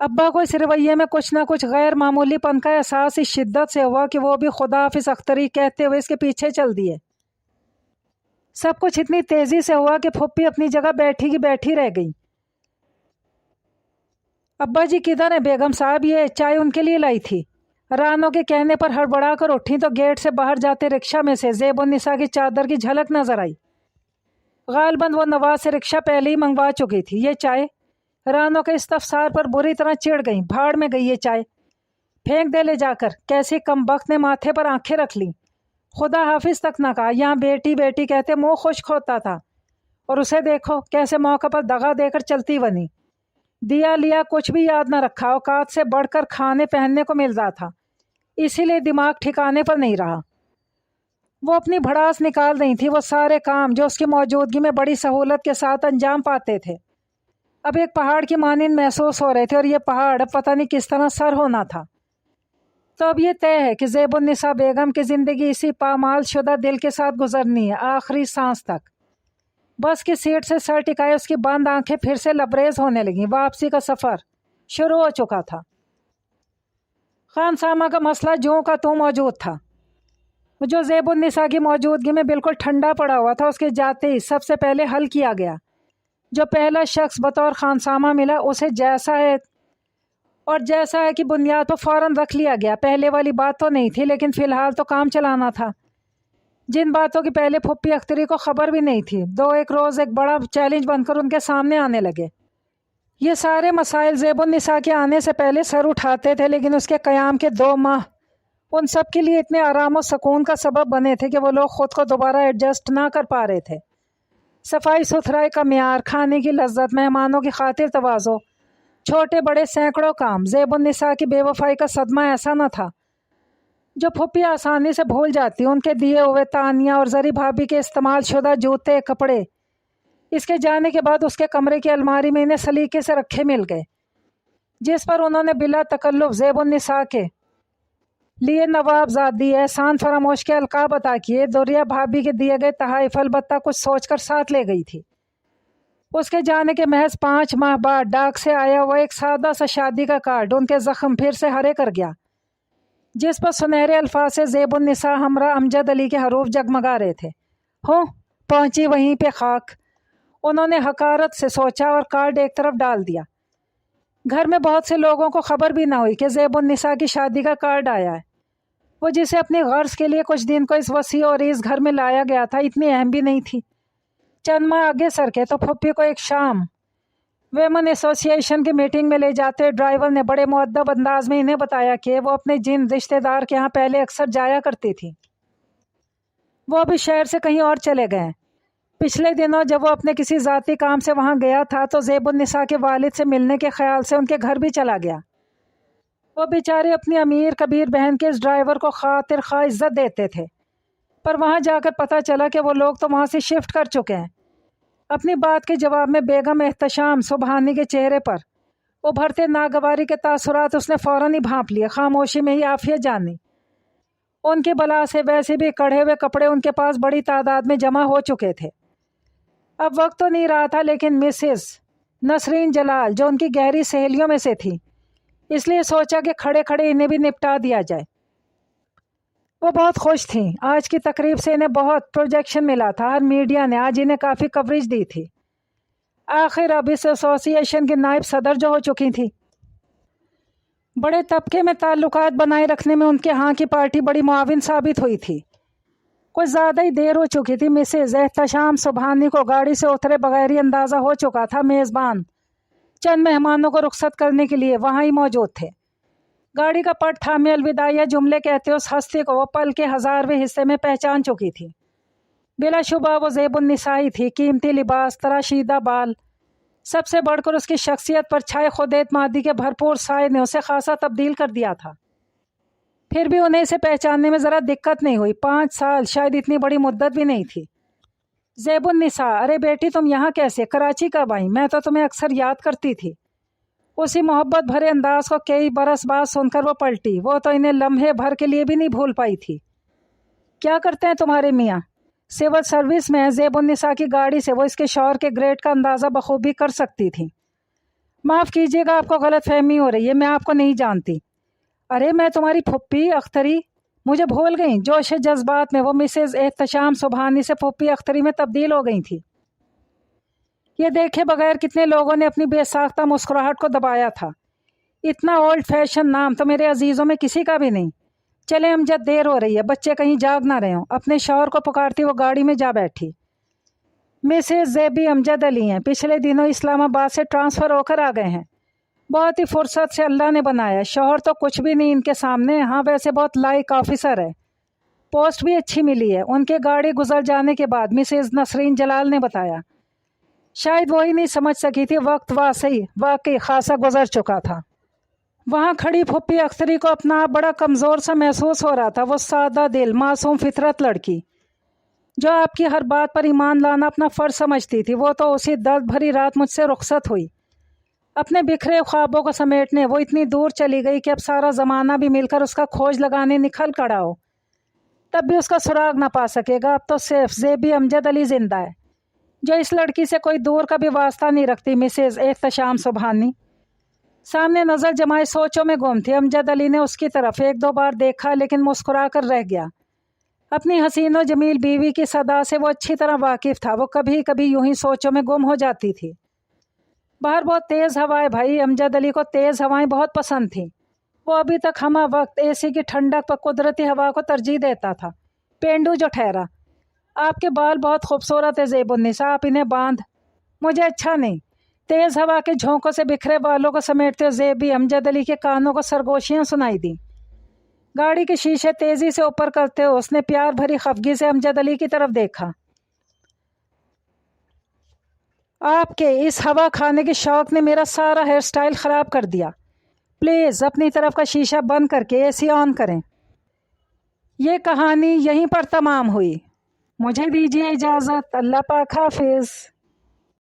ابا کو اس رویے میں کچھ نہ کچھ غیر معمولی پن کا احساس اس شدت سے ہوا کہ وہ بھی خدا حافظ اختری کہتے ہوئے اس کے پیچھے چل دیے. سب کچھ اتنی تیزی سے ہوا کہ پھوپھی اپنی جگہ بیٹھی کی بیٹھی رہ گئی. ابا جی کدھر ہیں بیگم صاحب؟ یہ چائے ان کے لیے لائی تھی. رانو کے کہنے پر ہڑبڑا کر اٹھی تو گیٹ سے باہر جاتے رکشہ میں سے زیب النساء کی چادر کی جھلک نظر آئی. غالباً وہ نواز سے رکشہ پہلے ہی منگوا چکی تھی. یہ چائے؟ رانو کے استفسار پر بری طرح چڑ گئیں. بھاڑ میں گئی یہ چائے، پھینک دے لے جا کر. کیسی کم بخت نے ماتھے پر آنکھیں رکھ لیں. خدا حافظ تک نہ کہا. یہاں بیٹی بیٹی کہتے منہ خشک ہوتا تھا، اور اسے دیکھو کیسے موقع پر دغا دے کر چلتی بنی. دیا لیا کچھ بھی یاد نہ رکھا. اوقات سے بڑھ کر کھانے پہننے کو ملتا تھا، اسی لیے دماغ ٹھکانے پر نہیں رہا. وہ اپنی بھڑاس نکال رہی تھی. وہ سارے کام جو اس کی موجودگی میں بڑی سہولت کے ساتھ انجام پاتے تھے اب ایک پہاڑ کی مانند محسوس ہو رہے تھے، اور یہ پہاڑ پتہ نہیں کس طرح سر ہونا تھا. تو اب یہ طے ہے کہ زیب النساء بیگم کی زندگی اسی پامال شدہ دل کے ساتھ گزرنی ہے آخری سانس تک. بس کی سیٹ سے سر ٹکائے اس کی بند آنکھیں پھر سے لبریز ہونے لگیں. واپسی کا سفر شروع ہو چکا تھا. خانسامہ کا مسئلہ جوں کا توں موجود تھا، جو زیب النساء کی موجودگی میں بالکل ٹھنڈا پڑا ہوا تھا. اس کے جاتے ہی سب سے پہلے حل کیا گیا. جو پہلا شخص بطور خانسامہ ملا اسے جیسا ہے کہ بنیاد تو فوراً رکھ لیا گیا. پہلے والی بات تو نہیں تھی لیکن فی الحال تو کام چلانا تھا. جن باتوں کی پہلے پھوپھی اختری کو خبر بھی نہیں تھی، ایک روز ایک بڑا چیلنج بن کر ان کے سامنے آنے لگے. یہ سارے مسائل زیب النساء کے آنے سے پہلے سر اٹھاتے تھے لیکن اس کے قیام کے 2 ماہ ان سب کے لیے اتنے آرام و سکون کا سبب بنے تھے کہ وہ لوگ خود کو دوبارہ ایڈجسٹ نہ کر پا رہے تھے. صفائی ستھرائی کا معیار، کھانے کی لذت، مہمانوں کی خاطر تواضع، چھوٹے بڑے سینکڑوں کام۔ زیب النساء کی بے وفائی کا صدمہ ایسا نہ تھا جو پھپھی آسانی سے بھول جاتی۔ ان کے دیے ہوئے تانیہ اور زری بھابھی کے استعمال شدہ جوتے، کپڑے اس کے جانے کے بعد اس کے کمرے کی الماری میں انہیں سلیقے سے رکھے مل گئے، جس پر انہوں نے بلا تکلف زیب النساء کے لیے نواب زادی، احسان فراموش کے القاب عطا کیے۔ دوریا بھابھی کے دیے گئے تحائف البتہ کچھ سوچ کر ساتھ لے گئی تھی۔ اس کے جانے کے محض 5 ماہ بعد ڈاک سے آیا ہوا ایک سادہ سا شادی کا کارڈ ان کے زخم پھر سے ہرے کر گیا، جس پر سنہرے الفاظ سے زیب النساء ہمراہ امجد علی کے حروف جگمگا رہے تھے۔ ہوں پہنچی وہیں پہ خاک، انہوں نے حقارت سے سوچا اور کارڈ ایک طرف ڈال دیا۔ گھر میں بہت سے لوگوں کو خبر بھی نہ ہوئی کہ زیب النساء کی شادی کا کارڈ آیا ہے۔ وہ جسے اپنی غرض کے لیے کچھ دن کو اس وسیع اور اس گھر میں لایا گیا تھا، اتنی اہم بھی نہیں تھی۔ چند ماہ آگے سرکے تو پھپھی کو ایک شام ویمن ایسوسی ایشن کی میٹنگ میں لے جاتے ڈرائیور نے بڑے مؤدب انداز میں انہیں بتایا کہ وہ اپنے جن رشتہ دار کے ہاں پہلے اکثر جایا کرتی تھی، وہ ابھی شہر سے کہیں اور چلے گئے۔ پچھلے دنوں جب وہ اپنے کسی ذاتی کام سے وہاں گیا تھا تو زیب النساء کے والد سے ملنے کے خیال سے ان کے گھر بھی چلا گیا۔ وہ بیچارے اپنی امیر کبیر بہن کے اس ڈرائیور کو خاطر خواہ عزت دیتے تھے، پر وہاں جا کر پتہ چلا کہ وہ لوگ تو وہاں سے شفٹ کر چکے ہیں۔ اپنی بات کے جواب میں بیگم احتشام سبحانی کے چہرے پر ابھرتے ناگواری کے تاثرات اس نے فوراً ہی بھانپ لیے، خاموشی میں ہی عافیت جانی۔ ان کی بلا سے ویسے بھی کڑھے ہوئے کپڑے ان کے پاس بڑی تعداد میں جمع ہو چکے تھے۔ اب وقت تو نہیں رہا تھا، لیکن مسز نسرین جلال جو ان کی گہری سہیلیوں میں سے تھی، اس لیے سوچا کہ کھڑے کھڑے انہیں بھی نپٹا دیا جائے۔ وہ بہت خوش تھیں، آج کی تقریب سے انہیں بہت پروجیکشن ملا تھا، ہر میڈیا نے آج انہیں کافی کوریج دی تھی۔ آخر اب اس ایسوسی ایشن کی نائب صدر جو ہو چکی تھی، بڑے طبقے میں تعلقات بنائے رکھنے میں ان کے ہاں کی پارٹی بڑی معاون ثابت ہوئی تھی۔ کچھ زیادہ ہی دیر ہو چکی تھی۔ مسز احتشام سبحانی کو گاڑی سے اترے بغیر ہی اندازہ ہو چکا تھا میزبان چند مہمانوں کو رخصت کرنے کے لیے وہاں ہی موجود تھے۔ گاڑی کا پٹ تھامے الوداعیہ جملے کہتے اس ہستی کو وہ پل کے 1000ویں حصے میں پہچان چکی تھی۔ بلا شبہ وہ زیب النساء ہی تھی، قیمتی لباس، تراشیدہ بال، سب سے بڑھ کر اس کی شخصیت پر چھائے خود اعتمادی کے بھرپور سائے نے اسے خاصا تبدیل کر دیا تھا۔ پھر بھی انہیں اسے پہچاننے میں ذرا دقت نہیں ہوئی، 5 سال شاید اتنی بڑی مدت بھی نہیں تھی۔ زیب النساء، ارے بیٹی تم یہاں کیسے؟ کراچی کب آئی؟ میں تو تمہیں اکثر یاد کرتی تھی۔ اسی محبت بھرے انداز کو کئی برس بعد سن کر وہ پلٹی، وہ تو انہیں لمحے بھر کے لیے بھی نہیں بھول پائی تھی۔ کیا کرتے ہیں تمہارے میاں؟ سول سروس میں۔ زیب النساء کی گاڑی سے وہ اس کے شوہر کے گریڈ کا اندازہ بخوبی کر سکتی تھی۔ معاف کیجیے گا، آپ کو غلط فہمی ہو رہی ہے، میں آپ کو نہیں جانتی۔ ارے میں تمہاری پھپھی اختری، مجھے بھول گئیں۔ جوش جذبات میں وہ مسز احتشام سبحانی سے پھپھی اختری میں تبدیل ہو گئی تھی۔ یہ دیکھے بغیر کتنے لوگوں نے اپنی بے ساختہ مسکراہٹ کو دبایا تھا۔ اتنا اولڈ فیشن نام تو میرے عزیزوں میں کسی کا بھی نہیں۔ چلے امجد، دیر ہو رہی ہے، بچے کہیں جاگ نہ رہے ہوں۔ اپنے شوہر کو پکارتی وہ گاڑی میں جا بیٹھی۔ مسز زیبی امجد علی ہیں، پچھلے دنوں اسلام آباد سے ٹرانسفر ہو کر آ گئے ہیں۔ بہت ہی فرصت سے اللہ نے بنایا، شوہر تو کچھ بھی نہیں ان کے سامنے، ہاں ویسے بہت لائق آفیسر ہے، پوسٹ بھی اچھی ملی ہے۔ ان کے گاڑی گزر جانے کے بعد مسز نسرین جلال نے بتایا، شاید وہی نہیں سمجھ سکی تھی، وقت واقعی خاصا گزر چکا تھا۔ وہاں کھڑی پھپھی اختری کو اپنا آپ بڑا کمزور سا محسوس ہو رہا تھا۔ وہ سادہ دل، معصوم فطرت لڑکی جو آپ کی ہر بات پر ایمان لانا اپنا فرض سمجھتی تھی، وہ تو اسی درد بھری رات مجھ سے رخصت ہوئی۔ اپنے بکھرے خوابوں کو سمیٹنے وہ اتنی دور چلی گئی کہ اب سارا زمانہ بھی مل کر اس کا کھوج لگانے نکل کھڑا ہو، تب بھی اس کا سراغ نہ پا سکے گا۔ اب تو صرف زیبی امجد علی زندہ ہے، جو اس لڑکی سے کوئی دور کا بھی واسطہ نہیں رکھتی۔ مسز احتشام سبحانی سامنے نظر جمائے سوچوں میں گم تھی۔ امجد علی نے اس کی طرف 1-2 بار دیکھا، لیکن مسکرا کر رہ گیا۔ اپنی حسین و جمیل بیوی کی صدا سے وہ اچھی طرح واقف تھا، وہ کبھی کبھی یوں ہی سوچوں میں گم ہو جاتی تھی۔ باہر بہت تیز ہوائیں بھائی، امجد علی کو تیز ہوائیں بہت پسند تھیں۔ وہ ابھی تک ہمہ وقت اے سی کی ٹھنڈک پر قدرتی ہوا کو ترجیح دیتا تھا۔ پینڈو جو ٹھہرا، آپ کے بال بہت خوبصورت ہے زیب النساء، آپ انہیں باندھ۔ مجھے اچھا نہیں۔ تیز ہوا کے جھونکوں سے بکھرے بالوں کو سمیٹتے ہوئے زیبی امجد علی کے کانوں کو سرگوشیاں سنائی دیں۔ گاڑی کے شیشے تیزی سے اوپر کرتے ہوئے اس نے پیار بھری خفگی سے امجد علی کی طرف دیکھا۔ آپ کے اس ہوا کھانے کے شوق نے میرا سارا ہیئر سٹائل خراب کر دیا. پلیز اپنی طرف کا شیشہ بند کر کے AC آن کریں. یہ کہانی یہیں پر تمام ہوئی. مجھے دیجیے اجازت. اللہ پاک حافظ.